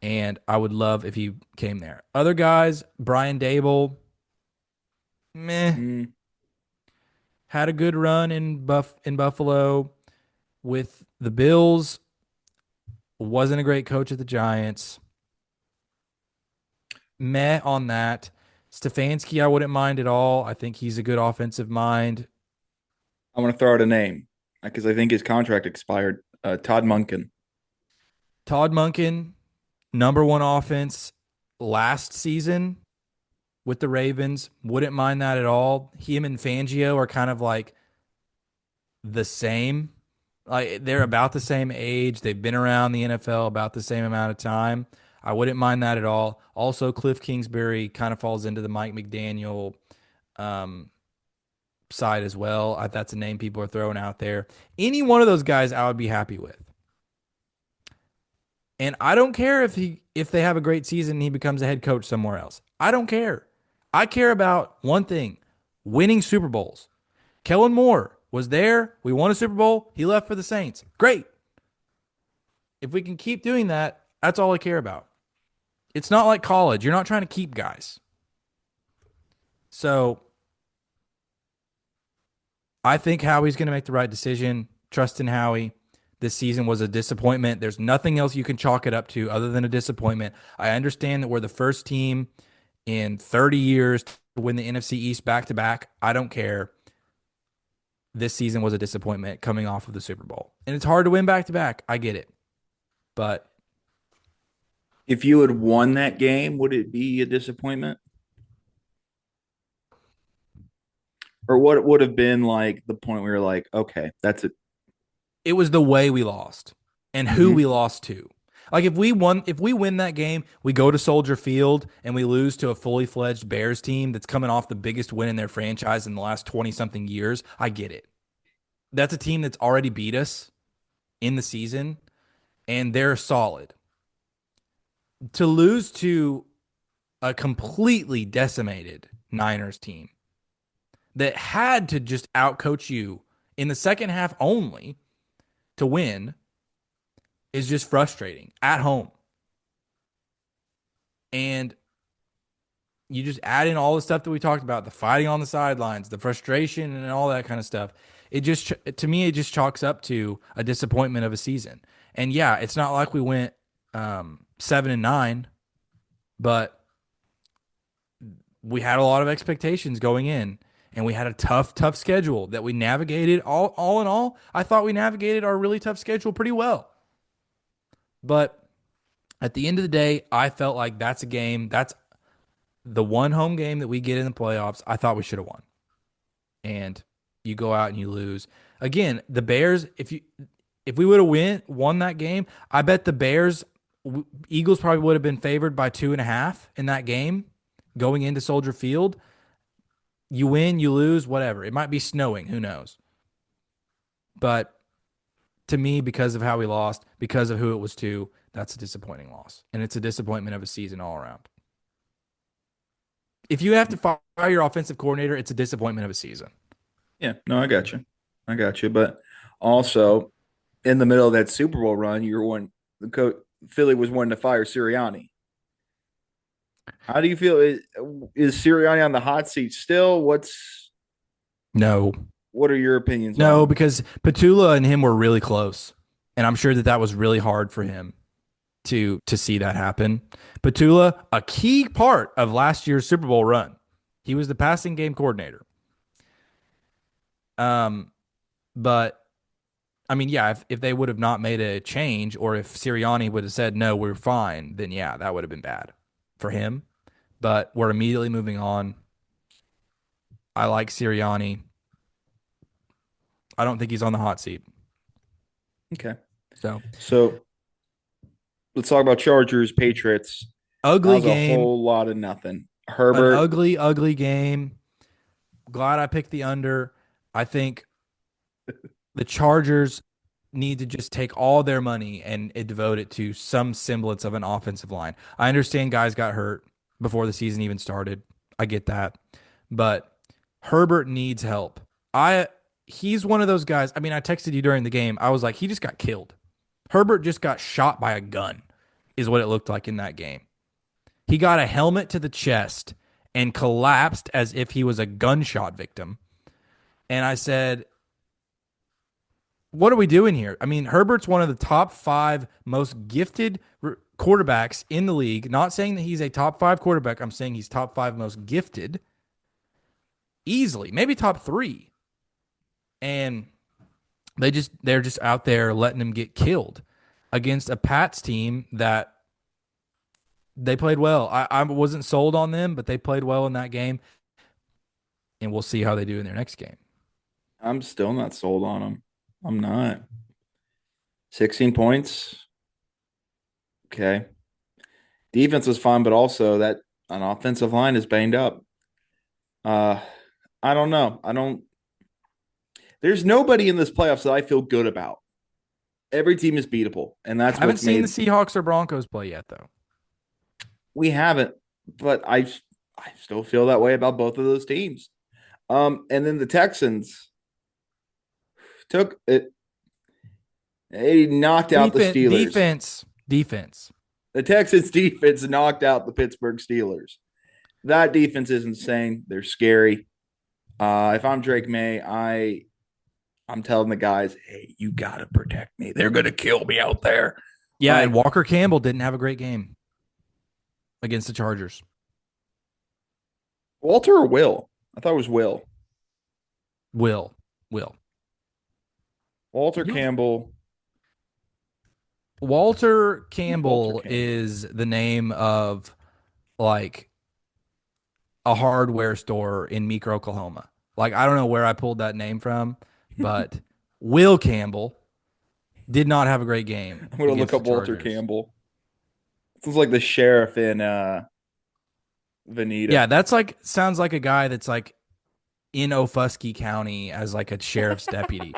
And I would love if he came there. Other guys, Brian Dable, meh, mm, had a good run in Buffalo with the Bills. Wasn't a great coach at the Giants. Meh on that. Stefanski, I wouldn't mind at all. I think he's a good offensive mind. I want to throw out a name because I think his contract expired. Todd Munkin. Todd Munkin, number one offense last season with the Ravens. Wouldn't mind that at all. Him and Fangio are kind of like the same. Like they're about the same age. They've been around the NFL about the same amount of time. I wouldn't mind that at all. Also, Cliff Kingsbury kind of falls into the Mike McDaniel um, side as well. That's a name people are throwing out there. Any one of those guys, I would be happy with. And I don't care if they have a great season and he becomes a head coach somewhere else. I don't care. I care about one thing: winning Super Bowls. Kellen Moore was there. We won a Super Bowl. He left for the Saints. Great. If we can keep doing that, that's all I care about. It's not like college. You're not trying to keep guys. So I think Howie's going to make the right decision. Trust in Howie. This season was a disappointment. There's nothing else you can chalk it up to other than a disappointment. I understand that we're the first team in 30 years to win the NFC East back to back. I don't care. This season was a disappointment coming off of the Super Bowl. And it's hard to win back to back. I get it. But If you had won that game, would it be a disappointment? Or what would have been like the point where you're like, okay, that's it. it was the way we lost and who Mm-hmm. we lost to. Like if we win that game, we go to Soldier Field and we lose to a fully fledged Bears team that's coming off the biggest win in their franchise in the last 20 something years. I get it. That's a team that's already beat us in the season and they're solid. To lose to a completely decimated Niners team that had to just outcoach you in the second half only to win is just frustrating at home. And you just add in all the stuff that we talked about, the fighting on the sidelines, the frustration and all that kind of stuff. It just to me it just chalks up to a disappointment of a season. And yeah, it's not like we went 7-9, but we had a lot of expectations going in and we had a tough schedule that we navigated all in all. I thought we navigated our really tough schedule pretty well. But at the end of the day, I felt like that's a game. the one home game that we get in the playoffs, I thought we should have won. And you go out and you lose. Again, the Bears, if we would have won that game, I bet the Bears Eagles probably would have been favored by 2.5 in that game going into Soldier Field. You win, you lose, whatever. It might be snowing, who knows? But to me, because of how we lost, because of who it was to, that's a disappointing loss. And it's a disappointment of a season all around. If you have to fire your offensive coordinator, it's a disappointment of a season. Yeah, no, I got you. I got you. But also, in the middle of that Super Bowl run, you were one. Philly was wanting to fire Sirianni. How do you feel? Is Sirianni on the hot seat still? No, What are your opinions on no, him? because Petula and him were really close. And I'm sure that that was really hard for him to see that happen. Petula, a key part of last year's Super Bowl run. He was the passing game coordinator. Um, but I mean, yeah, if they would have not made a change, or if Sirianni would have said no, we're fine, then yeah, that would have been bad for him. But we're immediately moving on. I like Sirianni. I don't think he's on the hot seat. Okay, So so let's talk about Chargers Patriots. That ugly was a game, whole lot of nothing. an Herbert, ugly, ugly game. Glad I picked the under. I think the Chargers need to just take all their money and devote it to some semblance of an offensive line. I understand guys got hurt before the season even started. I get that. But Herbert needs help. I He's one of those guys. I mean, I texted you during the game. I was like, he just got killed. Herbert just got shot by a gun, is what it looked like in that game. He got a helmet to the chest and collapsed as if he was a gunshot victim. And I said, what are we doing here? I mean, Herbert's one of the top five most gifted quarterbacks in the league. Not saying that he's a top five quarterback. I'm saying he's top five most gifted easily, maybe top three. And they're just out there letting him get killed against a Pats team that they played well. I wasn't sold on them, but they played well in that game. And we'll see how they do in their next game. I'm still not sold on him. I'm not. 16 points. Okay. Defense was fine, but also that an offensive line is banged up. Uh, I don't know. I don't. There's nobody in this playoffs that I feel good about. Every team is beatable, and that's Haven't what's seen the made. Seahawks or Broncos play yet, though. We haven't, but I still feel that way about both of those teams. And then the Texans took it. They knocked out the Defense, Steelers. defense, defense. The Texans defense knocked out the Pittsburgh Steelers. That defense is insane. They're scary. If I'm Drake May, I'm telling the guys, hey, you gotta protect me. They're gonna kill me out there. Yeah, and Like Walker Campbell didn't have a great game against the Chargers. Walter or Will? I thought it was Will. Will, Will. Walter You Campbell. Walter Who's Walter Campbell Campbell? is the name of like a hardware store in Meeker, Oklahoma. Like I don't know where I pulled that name from, but Will Campbell did not have a great game I'm gonna look against the up Walter Chargers. Campbell. Sounds like the sheriff in Veneta. Yeah, that's like sounds like a guy that's like in Ofusky County as like a sheriff's deputy.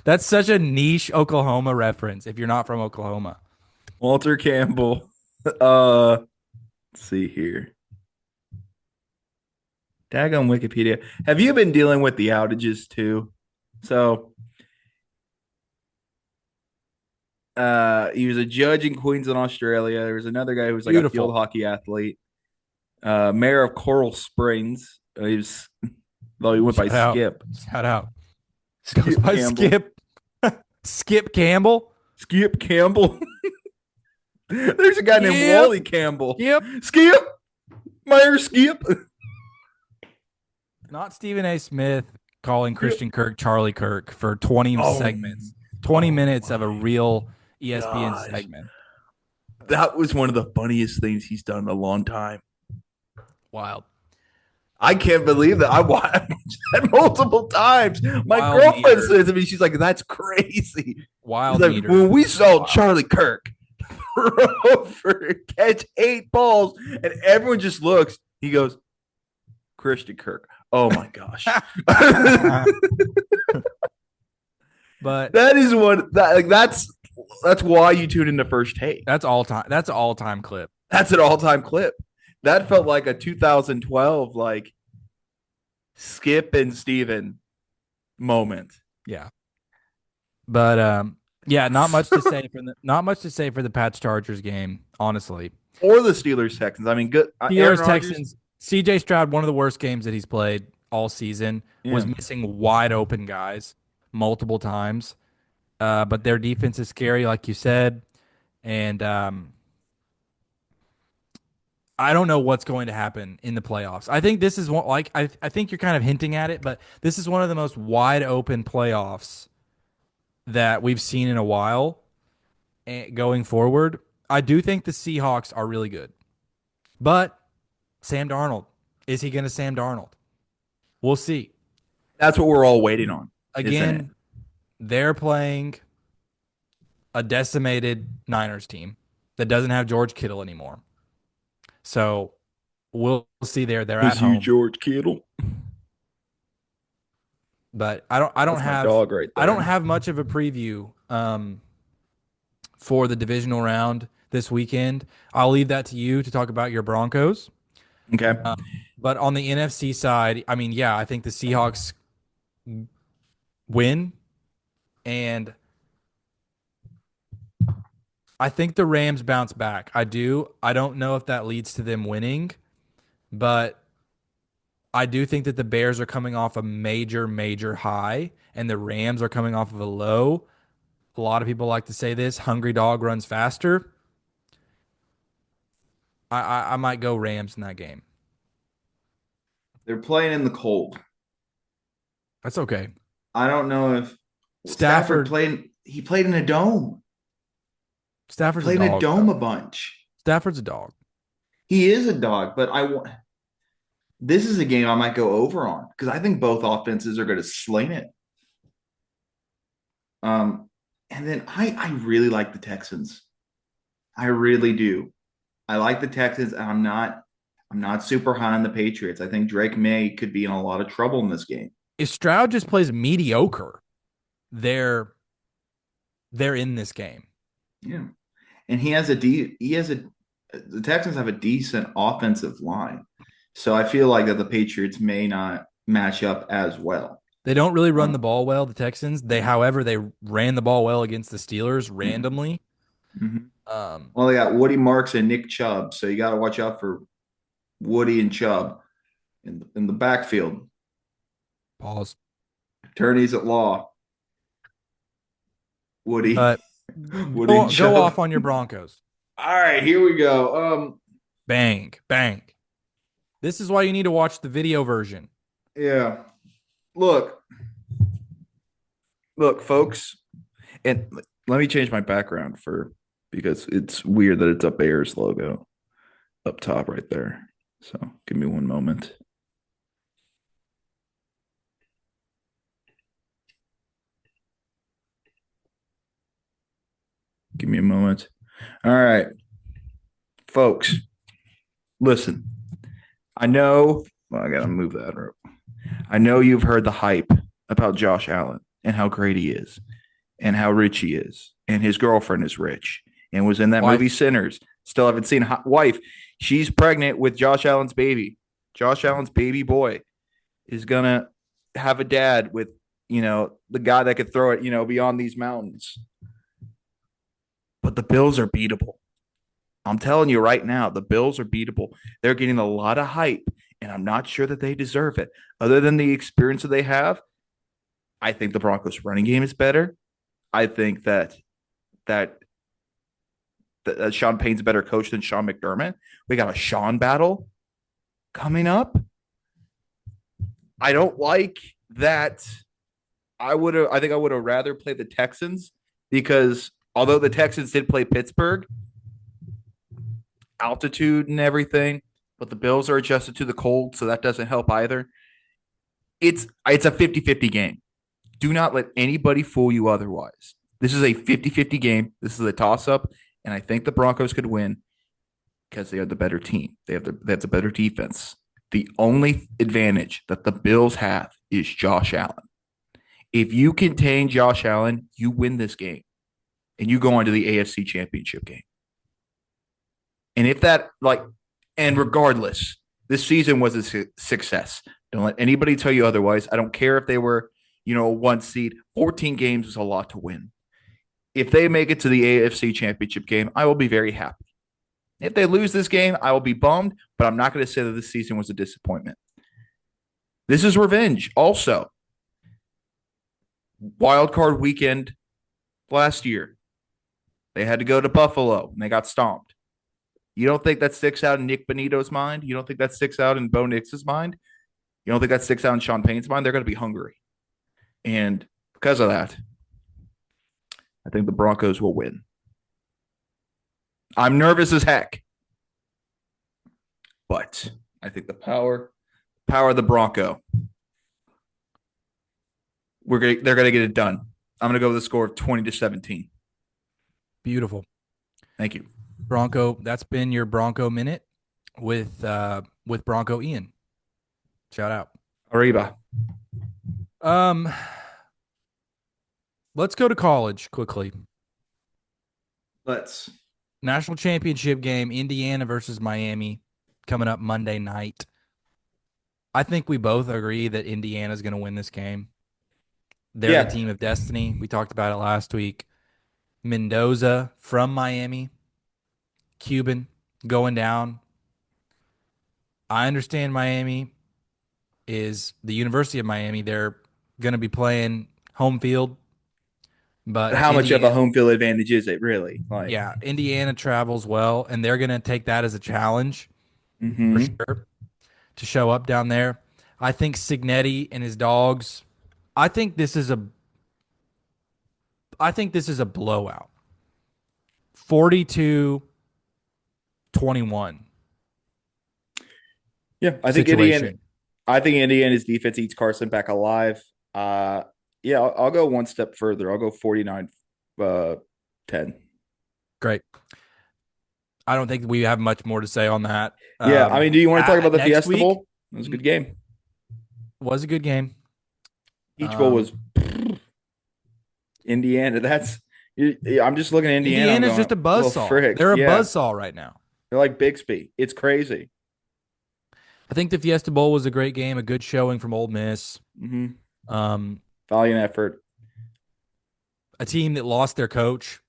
That's such a niche Oklahoma reference if you're not from Oklahoma. Walter Campbell. Let's see here. Tag on Wikipedia. Have you been dealing with the outages too? So he was a judge in Queensland, Australia. There was another guy who was like a field Beautiful. hockey athlete. Mayor of Coral Springs. He was though he went by Shout out. Skip. Shout out. This goes Skip by Campbell. Skip. Skip Campbell. Skip Campbell. There's a guy named Skip. Wally Campbell. Skip. Skip. Mayor Skip. Not Stephen A. Smith calling Skip. Christian Kirk Charlie Kirk for 20 Oh, segments, 20 oh minutes of a my real ESPN gosh. segment. That was one of the funniest things he's done in a long time. Wild. I can't believe that. I watched that multiple times. My Wild girlfriend meter. said to me, she's like, that's crazy. She's Wild like, meter. when we saw Wild. Charlie Kirk throw for catch 8 balls, and everyone just looks, he goes, Christian Kirk. Oh my gosh. But That is what that like that's why you tune into First Take. that's all time. That's all time clip. That's an all-time clip. That felt like a 2012 like Skip and Steven moment. Yeah. But yeah, not much to say for the Pats Chargers game, honestly. Or the Steelers Texans. I mean, good Aaron Steelers Rodgers. Texans. CJ Stroud, one of the worst games that he's played all season, was Yeah. missing wide open guys multiple times. But their defense is scary, like you said, and I don't know what's going to happen in the playoffs. I think this is one like I think you're kind of hinting at it, but this is one of the most wide open playoffs that we've seen in a while. And going forward, I do think the Seahawks are really good, but Sam Darnold, is he going to Sam Darnold? We'll see. That's what we're all waiting on, isn't it? Again, they're playing a decimated Niners team that doesn't have George Kittle anymore. So we'll see there. They're at Miss you, home. George Kittle. But I don't That's my have dog right I don't there. have much of a preview for the divisional round this weekend. I'll leave that to you to talk about your Broncos. Okay. But on the NFC side, I mean, yeah, I think the Seahawks win, and I think the Rams bounce back. I do. I don't know if that leads to them winning, but I do think that the Bears are coming off a major, major high, and the Rams are coming off of a low. A lot of people like to say this: hungry dog runs faster. I might go Rams in that game. They're playing in the cold. That's okay. I don't know if Stafford Stafford played. He played in a dome. He Stafford's a played in a dog dome though. a bunch. Stafford's a dog. He is a dog, but I want. This is a game I might go over on because I think both offenses are going to sling it. Um, and then I really like the Texans. I really do. I like the Texans, and I'm not super high on the Patriots. I think Drake May could be in a lot of trouble in this game. If Stroud just plays mediocre, they're they're in this game. Yeah, and he has a the Texans have a decent offensive line, so I feel like that the Patriots may not match up as well. They don't really run the Um, ball well, the Texans. However, they ran the ball well against the Steelers yeah. randomly. Mhm. Um, Well, they got Woody Marks and Nick Chubb, so you got to watch out for Woody and Chubb in the backfield. Pause. Attorneys at law, Woody, But Woody and go Chubb. off on your Broncos. All right, here we go. Bang, bang. This is why you need to watch the video version. Yeah. Look, look, folks, and let me change my background for because it's weird that it's a Bears logo up top right there. So give me one moment. Give me a moment. All right, folks, listen. I know. Well, I gotta move that rope. I know you've heard the hype about Josh Allen and how great he is, and how rich he is, and his girlfriend is rich, and was in that movie Wife, Sinners. Still haven't seen wife. She's pregnant with Josh Allen's baby. Josh Allen's baby boy is gonna have a dad with the guy that could throw it beyond these mountains. But the Bills are beatable. I'm telling you right now, the Bills are beatable. They're getting a lot of hype, and I'm not sure that they deserve it. Other than the experience that they have, I think the Broncos running game is better. I think that Sean Payne's a better coach than Sean McDermott. We got a Sean battle coming up. I don't like that. I think I would have rather played the Texans because although the Texans did play Pittsburgh, altitude and everything, but the Bills are adjusted to the cold, so that doesn't help either. It's a 50-50 game. Do not let anybody fool you otherwise. This is a 50-50 game. This is a toss up, and I think the Broncos could win because they are the better team. They have the better defense. The only advantage that the Bills have is Josh Allen. If you contain Josh Allen, you win this game and you go on to the AFC Championship game. And if that, and regardless, this season was a success. Don't let anybody tell you otherwise. I don't care if they were, a one seed. 14 games is a lot to win. If they make it to the AFC Championship game, I will be very happy. If they lose this game, I will be bummed, but I'm not going to say that this season was a disappointment. This is revenge. Also, wild card weekend last year, they had to go to Buffalo and they got stomped. You don't think that sticks out in Nick Bonito's mind? You don't think that sticks out in Bo Nix's mind? You don't think that sticks out in Sean Payne's mind? They're going to be hungry. And because of that, I think the Broncos will win. I'm nervous as heck, but I think the power of the Bronco, they're gonna get it done. I'm gonna go with a score of 20-17. Beautiful. Thank you, Bronco. That's been your Bronco minute with Bronco Ian. Shout out. Arriba. Let's go to college quickly. Let's. National championship game, Indiana versus Miami, coming up Monday night. I think we both agree that Indiana's going to win this game. They're the team of destiny. We talked about it last week. Mendoza from Miami, Cuban going down. I understand Miami is the University of Miami. They're going to be playing home field. But how much of a home field advantage is it really? Yeah, Indiana travels well, and they're going to take that as a challenge for sure to show up down there. I think Signetti and his dogs. I think this is a blowout. 42-21. Yeah, I think Indiana's defense eats Carson back alive. I'll go one step further. I'll go 49-10. Great. I don't think we have much more to say on that. Yeah, I mean, do you want to talk about the Fiesta Bowl? It was a good game. Was a good game. Peach Bowl was Indiana. I'm just looking at Indiana. Indiana's just a buzzsaw. They're a buzzsaw right now. They're like Bixby. It's crazy. I think the Fiesta Bowl was a great game, a good showing from Ole Miss. Valiant effort. A team that lost their coach.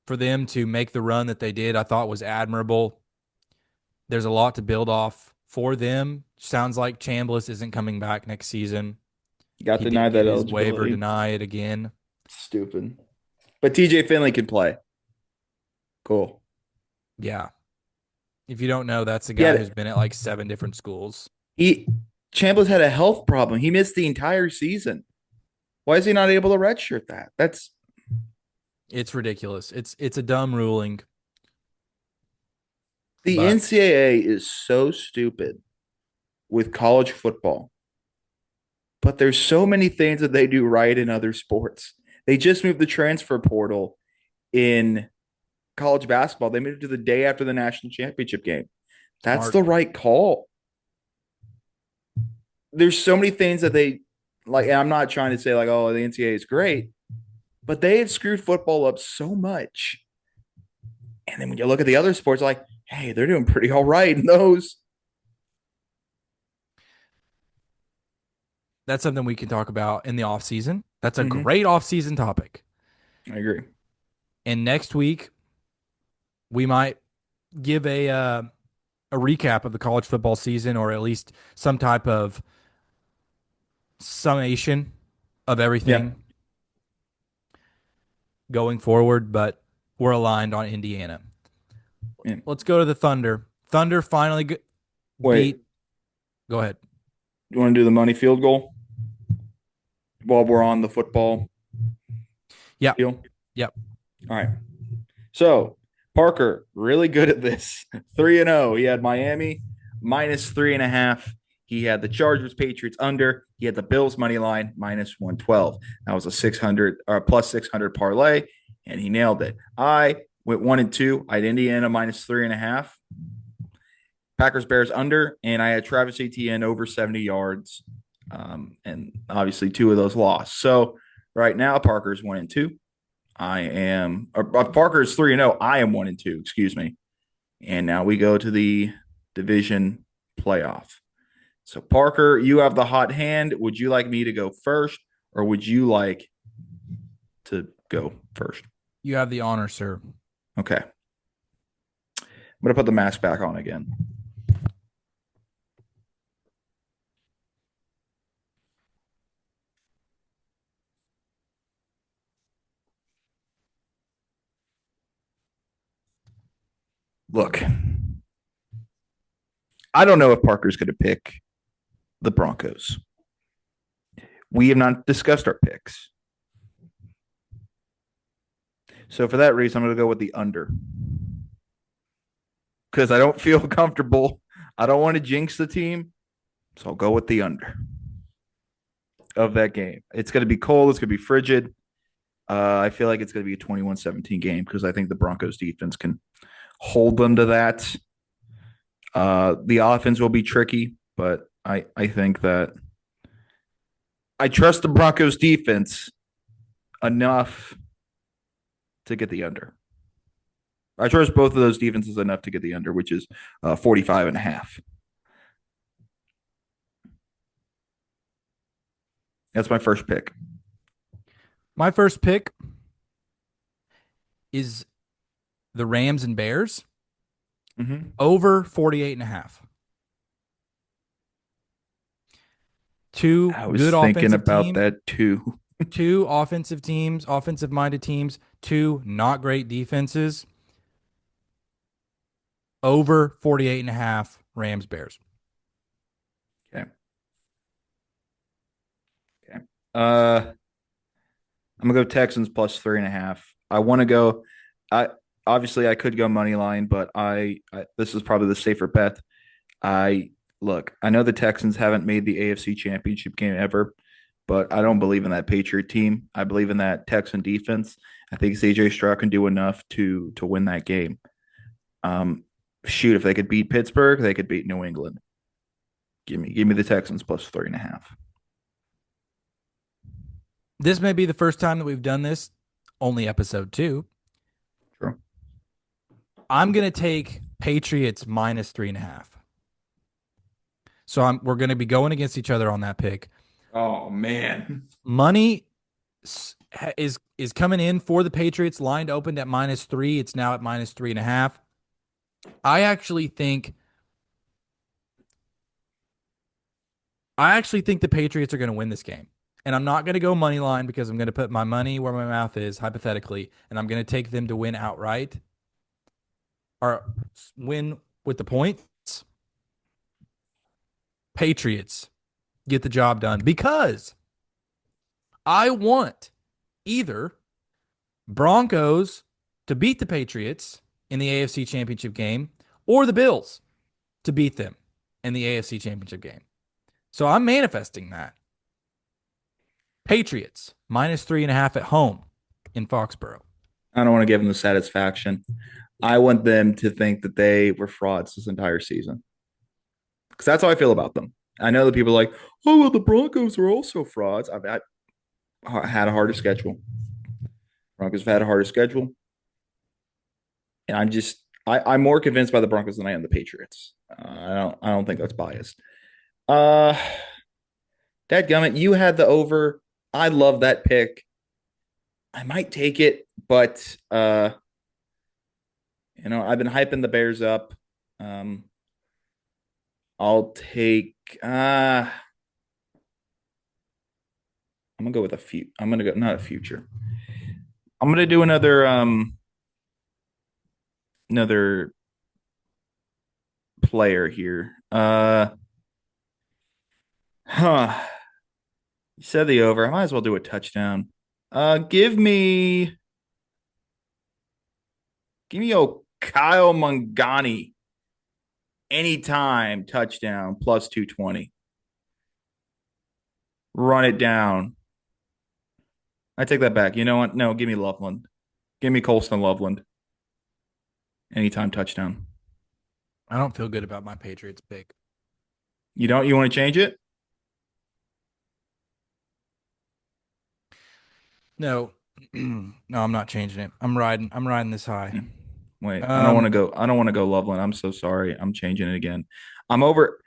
For them to make the run that they did, I thought was admirable. There's a lot to build off for them. Sounds like Chambliss isn't coming back next season. He got denied that eligibility. Waiver, deny it again. Stupid. But TJ Finley can play. Cool. Yeah. If you don't know, that's a guy who's been at like 7 different schools. Chambliss had a health problem. He missed the entire season. Why is he not able to redshirt that? It's ridiculous. It's a dumb ruling. The NCAA is so stupid with college football. But there's so many things that they do right in other sports. They just moved the transfer portal in college basketball. They moved it to the day after the national championship game. That's the right call. There's so many things that they like, and I'm not trying to say like, oh, the NCAA is great, but they have screwed football up so much. And then when you look at the other sports, like, hey, they're doing pretty all right in those. That's something we can talk about in the offseason. That's a great offseason topic. I agree. And next week, we might give a recap of the college football season, or at least some type of summation of everything going forward. But we're aligned on Indiana. Yeah. Let's go to the Thunder. Thunder finally beat. Go ahead. You want to do the money field goal while we're on the football? Yeah. Deal? Yep. All right. So Parker, really good at this. 3-0. He had Miami minus 3.5. He had the Chargers Patriots under. He had the Bills money line minus 112. That was a 600 or plus 600 parlay, and he nailed it. I went 1-2. I had Indiana minus 3.5. Packers Bears under, and I had Travis Etienne over 70 yards. And obviously two of those lost. So right now, Parker's 1-2. I am Parker is 3-0. I am 1-2, excuse me. And now we go to the division playoff. So Parker, you have the hot hand. Would you like me to go first, or would you like to go first? You have the honor, sir. Okay. I'm gonna put the mask back on again. Look, I don't know if Parker's going to pick the Broncos. We have not discussed our picks. So for that reason, I'm going to go with the under because I don't feel comfortable. I don't want to jinx the team. So I'll go with the under of that game. It's going to be cold. It's going to be frigid. I feel like it's going to be a 21-17 game because I think the Broncos defense can hold them to that. The offense will be tricky, but I think that I trust the Broncos defense enough to get the under. I trust both of those defenses enough to get the under, which is 45.5. That's my first pick. My first pick is the Rams and Bears Mm-hmm. over 48.5. Two I was good thinking offensive about teams, that too. two offensive teams, offensive minded teams, two not great defenses. Over 48.5 Rams Bears. Okay. Okay. I'm gonna go Texans plus 3.5. I want to go. I obviously I could go money line, but I this is probably the safer bet. I look. I know the Texans haven't made the AFC Championship game ever, but I don't believe in that Patriot team. I believe in that Texan defense. I think CJ Stroud can do enough to win that game. Um, Shoot, if they could beat Pittsburgh, they could beat New England. Give me the Texans plus 3.5. This may be the first time that we've done this, only episode 2. True. I'm going to take Patriots minus 3.5. So we're going to be going against each other on that pick. Oh man. Money is coming in for the Patriots. Line opened at -3. It's now at -3.5. I actually think the Patriots are going to win this game. And I'm not going to go money line because I'm going to put my money where my mouth is, hypothetically, and I'm going to take them to win outright or win with the points. Patriots get the job done because I want either Broncos to beat the Patriots in the AFC Championship game or the Bills to beat them in the AFC Championship game. So I'm manifesting that. Patriots -3.5 at home in Foxborough. I don't want to give them the satisfaction. I want them to think that they were frauds this entire season. Because that's how I feel about them. I know that people are like, oh, well, the Broncos are also frauds. I've had a harder schedule. Broncos have had a harder schedule. And I'm more convinced by the Broncos than I am the Patriots. I don't think that's biased. Uh Dadgummit, you had the over. I love that pick. I might take it, but I've been hyping the Bears up. Um, I'll take. I'm gonna go with a few. I'm gonna go not a future. I'm gonna do another player here. Huh. You said the over. I might as well do a touchdown. Give me Kyle Mangani, anytime touchdown, plus 220. Run it down. I take that back. You know what? No, give me Loveland. Give me Colston Loveland. Anytime touchdown. I don't feel good about my Patriots pick. You don't? You want to change it? No, no, I'm not changing it. I'm riding this high. Wait, I don't want to Um, go. I don't want to go Loveland. I'm so sorry. I'm changing it again. I'm over.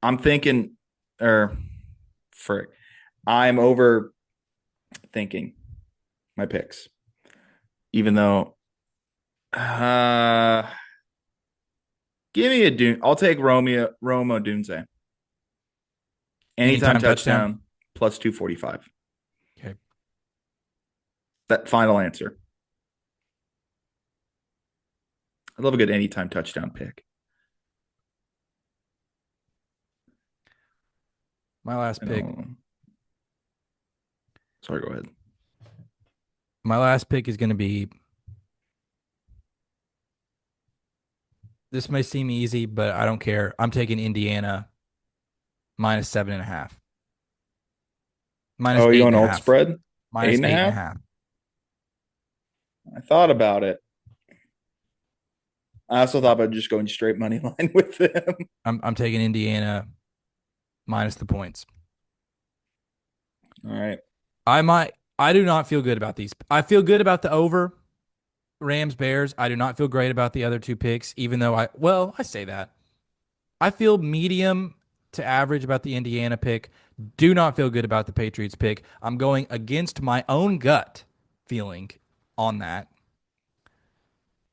I'm thinking, or frick, I'm over thinking my picks. Even though, uh, give me a Dune. I'll take Romo Dunze. Anytime anytime touchdown. touchdown plus 245. Okay. That final answer. I love a good anytime touchdown pick. My last I pick. know. Sorry, go ahead. My last pick is going to be. This may seem easy, but I don't care. I'm taking Indiana minus 7.5, minus Oh, you eight on and a alt half, spread? Eight minus and a eight and a half? half. I thought about it. I also thought about just going straight money line with them. I'm taking Indiana minus the points. All right. I might. I do not feel good about these. I feel good about the over Rams Bears. I do not feel great about the other two picks, even though I say that. I feel medium to average about the Indiana pick. Do not feel good about the Patriots pick. I'm going against my own gut feeling on that.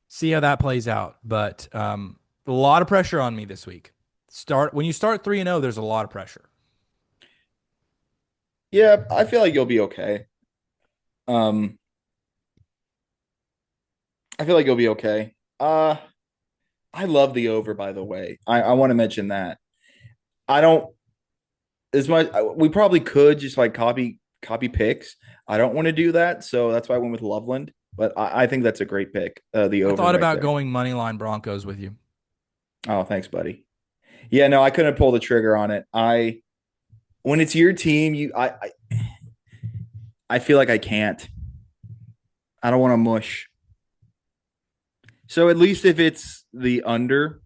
See how that plays out. But a lot of pressure on me this week. Start when you start 3-0, there's a lot of pressure. Yeah, I feel like you'll be okay. Um, I feel like you'll be okay. I love the over, by the way. I want to mention that. I don't as much we probably could just like copy picks. I don't want to do that, so that's why I went with Loveland. But I think that's a great pick. The I over thought right about there. going moneyline Broncos with you. Oh, thanks, buddy. Yeah, no, I couldn't pull the trigger on it. I when it's your team, I feel like I can't. I don't want to mush. So at least if it's the under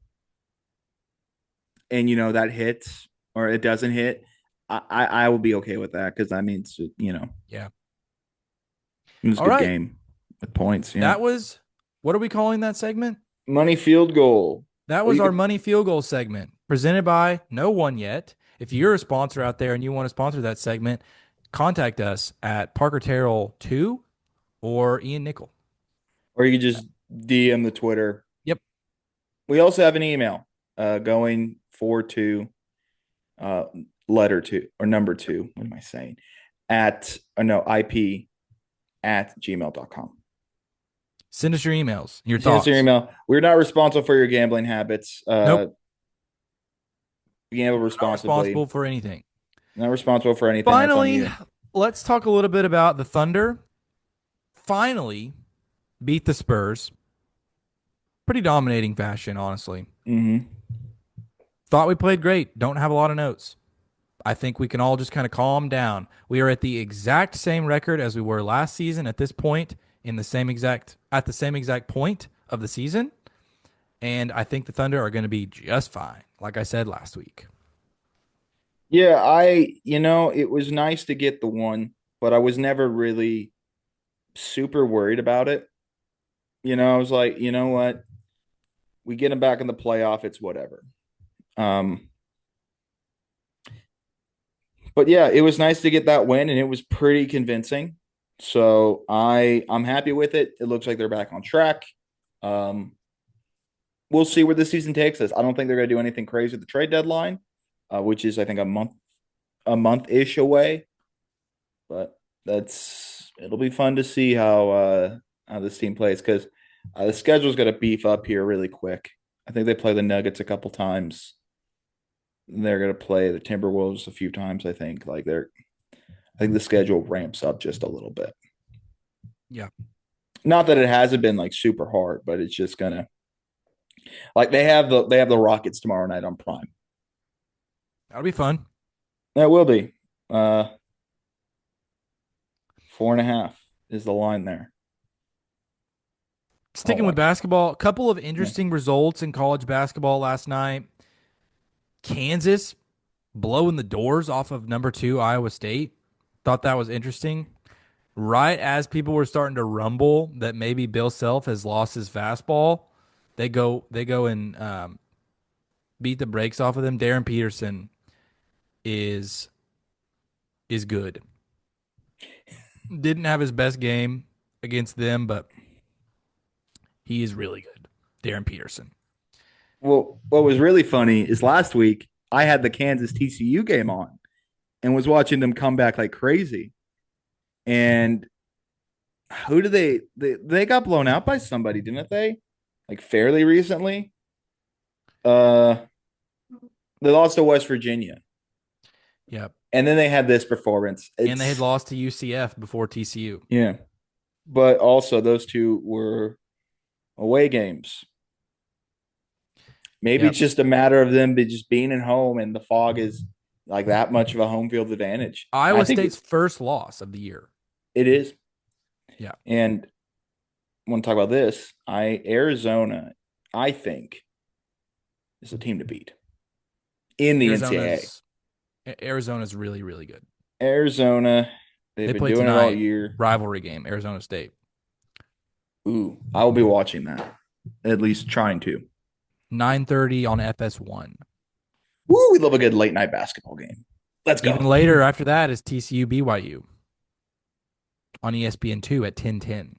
and that hits or it doesn't hit, I will be okay with that because that means Yeah. it was a All good right. game with points. Yeah, That was what are we calling that segment? money field goal. That Or was you our could, money field goal segment presented by no one yet. If you're a sponsor out there and you want to sponsor that segment, contact us at Parker Terrell 2 or Ian Nickel. or you could just DM the Twitter. Yep. We also have an email going for to uh, letter two or number two. What am I saying? At no IP at gmail.com. Send us your emails, your Send us your thoughts. email. We're not responsible for your gambling habits. Nope. Gamble Not responsible responsibly. for anything. Not responsible for anything. That's on Finally, you. let's talk a little bit about the Thunder. Finally beat the Spurs. Pretty dominating fashion, honestly. Mm-hmm. Thought we played great. Don't have a lot of notes. I think we can all just kind of calm down. We are at the exact same record as we were last season at this point in the same exact at the same exact point of the season, and I think the Thunder are going to be just fine. Like I said last week. Yeah, it was nice to get the one, but I was never really super worried about it. I was like, you know what? We get them back in the playoff, it's whatever. Um, but yeah, it was nice to get that win, and it was pretty convincing. So I'm happy with it. It looks like they're back on track. Um, we'll see where the season takes us. I don't think they're going to do anything crazy at the trade deadline, which is I think a month ish away. But it'll be fun to see how this team plays because the schedule's going to beef up here really quick. I think they play the Nuggets a couple times. They're going to play the Timberwolves a few times. I think the schedule ramps up just a little bit. Yeah. Not that it hasn't been like super hard, but it's just gonna. Like they have the Rockets tomorrow night on Prime. That'll be fun. That will be. 4.5 is the line there. I'll Sticking with watch. basketball, a couple of Yeah. interesting results in college basketball last night. Kansas blowing the doors off of number two Iowa State. Thought that was interesting. Right as people were starting to rumble that maybe Bill Self has lost his fastball, they go and beat the brakes off of them. Darren Peterson is is good. Didn't have his best game against them, but he is really good. Darren Peterson. Well, what was really funny is last week I had the Kansas TCU game on and was watching them come back like crazy. And who did they got blown out by somebody, didn't they? Like fairly recently. Uh they lost to West Virginia. Yep. And then they had this performance. And they had It's lost to UCF before TCU. yeah. But also those two were away games. Maybe it's Yep. just a matter of them just being at home and the fog is like that much of a home field advantage. I Iowa think State's first loss of the year. it is. Yeah. And I want to talk about this. Arizona, I think, is a team to beat in the NCAA. Arizona's Arizona's really, really good. Arizona, they've They been play doing it all tonight. year. Rivalry game, Arizona State. Ooh, I will be watching that. At least trying to. 9:30 on FS1. Woo, we love a good late night basketball game. Let's Even go. later after that is TCU BYU on ESPN2 at 10:10.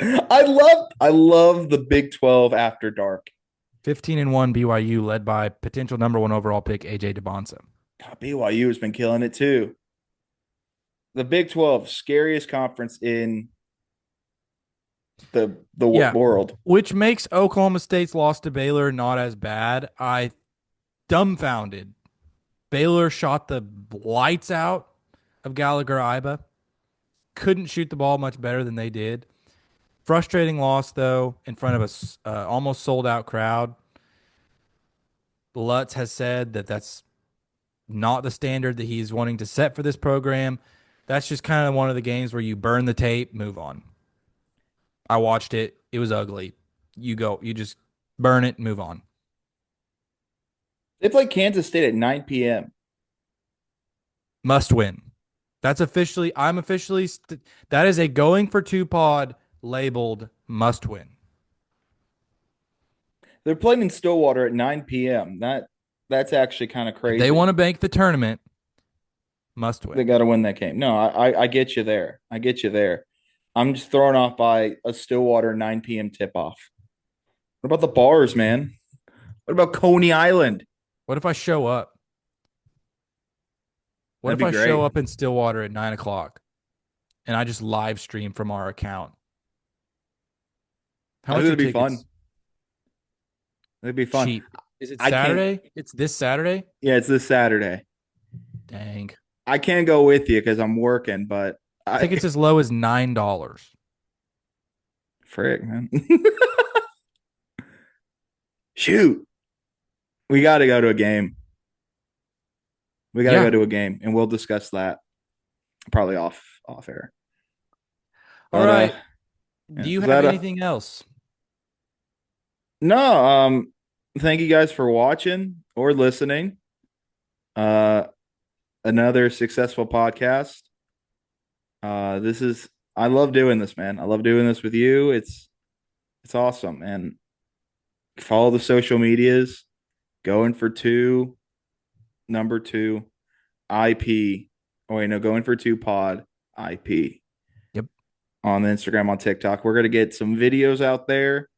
I love the Big 12 after dark. 15-1 BYU led by potential number one overall pick AJ DeBonsa. God, BYU has been killing it too. The Big 12, scariest conference in the Yeah, world. which makes Oklahoma State's loss to Baylor not as bad. I dumbfounded. Baylor shot the lights out of Gallagher Iba. Couldn't shoot the ball much better than they did. Frustrating loss though in front of a almost sold out crowd. Lutz has said that that's not the standard that he's wanting to set for this program. That's just kind of one of the games where you burn the tape, move on. I watched it. It was ugly. You just burn it, move on. They play Kansas State at 9 p.m. Must win. That is a going for two pod labeled must win. They're playing in Stillwater at 9 p.m. That's actually kind of If they want crazy. to bank the tournament, must They win. got to win that game. No, I get you there. I get you there. I'm just thrown off by a Stillwater 9 p.m. tip off. What about the bars, man? What about Coney Island? What if I show up? What That'd if be I show great. up in Stillwater at 9 o'clock and I just live stream from our account? How I think much are it'd be fun. tickets? It'd be fun. Cheap. Is it I can't. Saturday? It's this Saturday? Yeah, it's this Saturday. Dang. I can't go with you because I'm working, but I Tickets as low as $9. frick, man. Shoot, we got to go to a game. We got to Yeah. go to a game, and we'll discuss that probably off air. All But right. Do yeah, you is have that a anything else? no? Thank you guys for watching or listening. Uh, another successful podcast. This is I love doing this, man. I love doing this with you. It's awesome, and follow the social medias. Going for two, number two, IP. Oh wait, no, going for two pod IP Yep. on Instagram, on TikTok. We're gonna get some videos out there.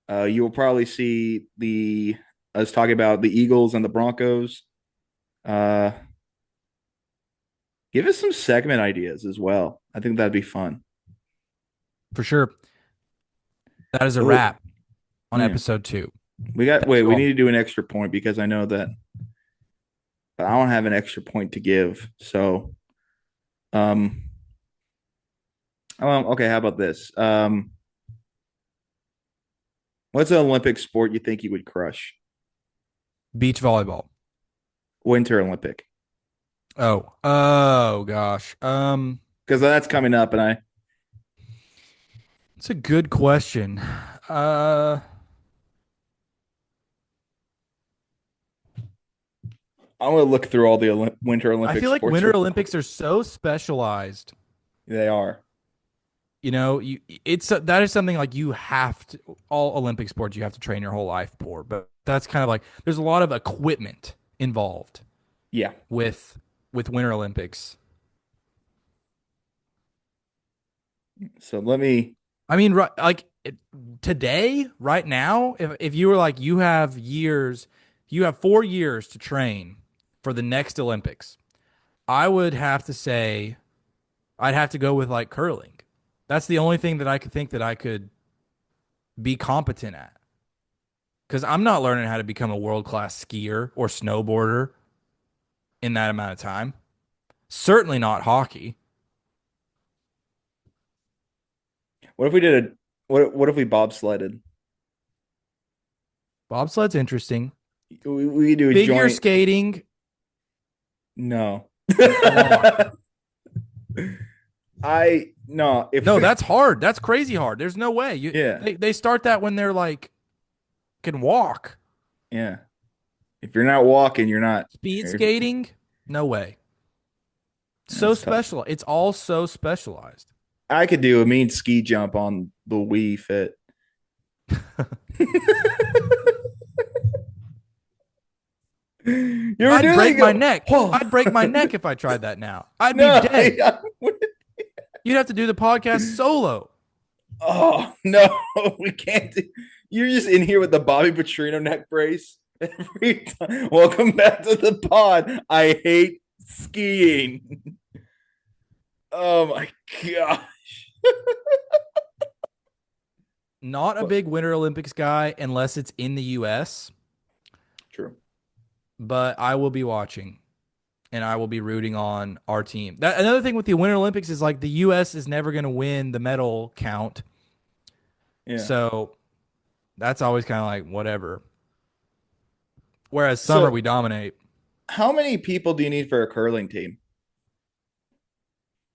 You will probably see the us talking about the Eagles and the Broncos. Uh, give us some segment ideas as well. I think that'd be fun. For sure. That is a Oh, wrap on yeah. episode 2. We got Thank wait, you we all. need to do an extra point because I know that I don't have an extra point to give. So, um, well, okay, how about this? What's an Olympic sport you think you would crush? Beach volleyball. Winter Olympic. Oh gosh. Because that's coming up, and It's a good question. Uh, I want to look through all the Winter I Olympic feel like sports Winter real quick. Olympics are so specialized. They are. You know, it's that is something like you have to all Olympic sports you have to train your whole life for. But that's kind of like there's a lot of equipment involved Yeah. with Winter Olympics. So let me. I mean, today, right now, if you were like you have 4 years to train for the next Olympics. I would have to say I'd have to go with like curling. That's the only thing that I could think that I could be competent at. Because I'm not learning how to become a world class skier or snowboarder in that amount of time. Certainly not hockey. What if we did a? What if we bobsledded? Bobsled's interesting. We could do a Figure joint. skating, No. come on. I no. If No, that's hard. That's crazy hard. There's no way. yeah, They start that when they're like can walk. yeah. If you're not walking, you're not. Speed skating, no way. So That's tough. special. It's all so specialized. I could do a mean ski jump on the Wii Fit. You ever I'd do that? break You my go, neck. oh I'd break my neck if I tried that now. I'd be no! dead. You'd have to do the podcast solo. Oh no, we can't. You're just in here with the Bobby Petrino neck brace every time. Welcome back to the pod. I hate skiing. Oh my gosh. Not a big Winter Olympics guy unless it's in the US, True. but I will be watching and I will be rooting on our team. That another thing with the Winter Olympics is like the US is never going to win the medal count. Yeah. So that's always kind of like whatever. Whereas summer So, we dominate. how many people do you need for a curling team?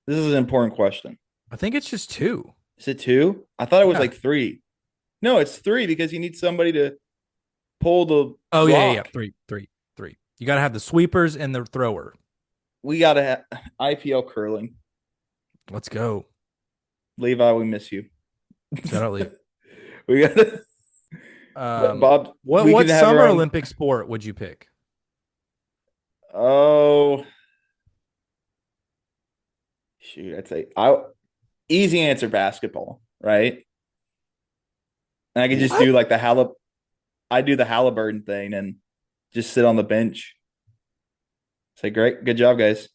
This is an important question. I think it's just two. Is it two? I thought it was Yeah. like three. No, it's three because you need somebody to pull the Oh yeah. rock. Three. You got to have the sweepers and the thrower. We got to have IPL curling. Let's go. Levi, we miss you. Shout out Lee. We got to, Um, Bob, what we can what have our summer own. Olympic sport would you pick? Oh, shoot. I'd say easy answer basketball, right? And I could just What? do like I do the Halliburton thing and just sit on the bench. Say, great, good job, guys.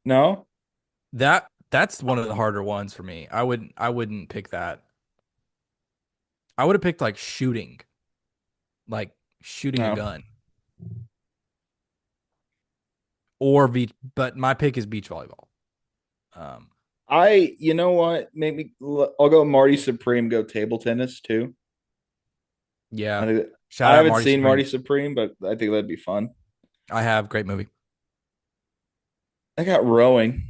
No, That's one of the harder ones for me. I wouldn't pick that. I would have picked like shooting a no. gun or beach, but my pick is beach volleyball. Um, You know what? Maybe I'll go Marty Supreme, go table tennis too. I yeah. think Shout I out haven't Marty seen Marty Supreme. Supreme, but I think that'd be fun. I have great movie. I got rowing.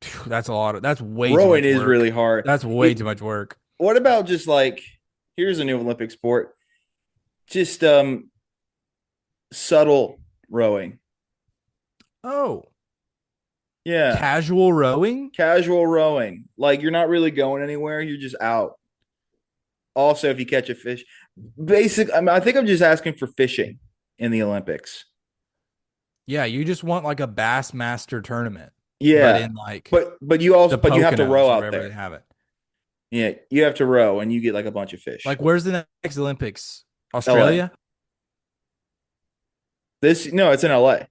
Phew, that's a lot of that's way too Rowing much is really work. hard. That's way It, too much work. what about just like here's a new Olympic sport, just subtle rowing. Oh, Yeah, casual rowing? casual rowing. Like you're not really going anywhere. You're just out. Also, if you catch a fish, I think I'm just asking for fishing in the Olympics. Yeah, you just want like a Bassmaster tournament, but Yeah, in like but the you have to row Poconos or out wherever they there. have it. Yeah, you have to row, and you get like a bunch of fish. Like, where's the next Olympics? L.A. Australia? This no, it's in L.A.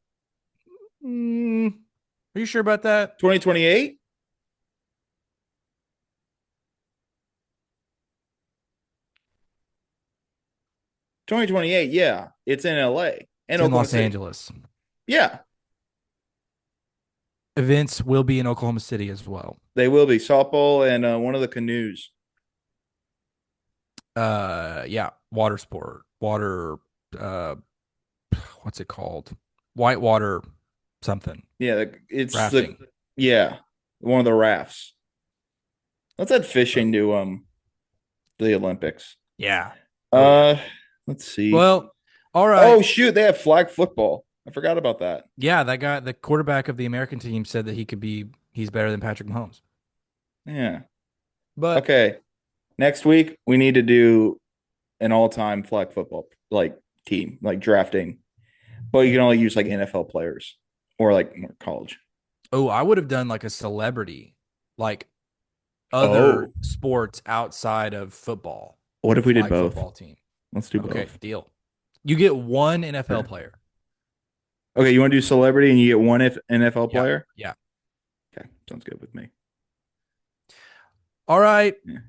Mm, are you sure about that? 2028, 2028. Yeah, it's in L.A. and It's in Oklahoma Los City. Angeles. Yeah, Events will be in Oklahoma City as well. they will be softball and one of the canoes. Yeah, water sport, water. Uh, what's it called? Whitewater something. Yeah, it's the Rafting. yeah, one of the rafts. Let's add But fishing to the Olympics. yeah. Oh yeah. Uh, let's see. Well, all right. Oh shoot, they have flag football. I forgot about that. Yeah, that guy, the quarterback of the American team, said that he's better than Patrick Mahomes. Yeah. But Okay. Next week we need to do an all-time flag football like team, like drafting. But you can only use like NFL players or like more college. oh, I would have done like a celebrity, like other Oh, sports outside of football what if we did flag both? football team. Let's do Okay, both. deal. You get one NFL Okay. player. Okay, you want to do celebrity and you get one if NFL Yeah. player? Yeah. Okay, sounds good with me. All right. Yeah.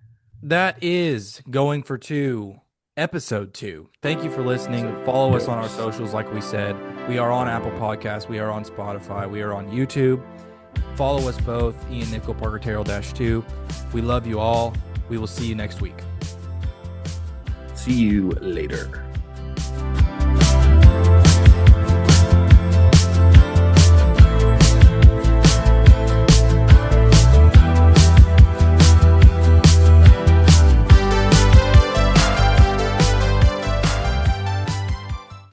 That is going for two, episode 2. Thank you for listening. So Follow us on our dose. socials, like we said. We are on Apple Podcasts. We are on Spotify. We are on YouTube. Follow us both, Ian Nickel, Parker Terrell -2. We love you all. We will see you next week. See you later.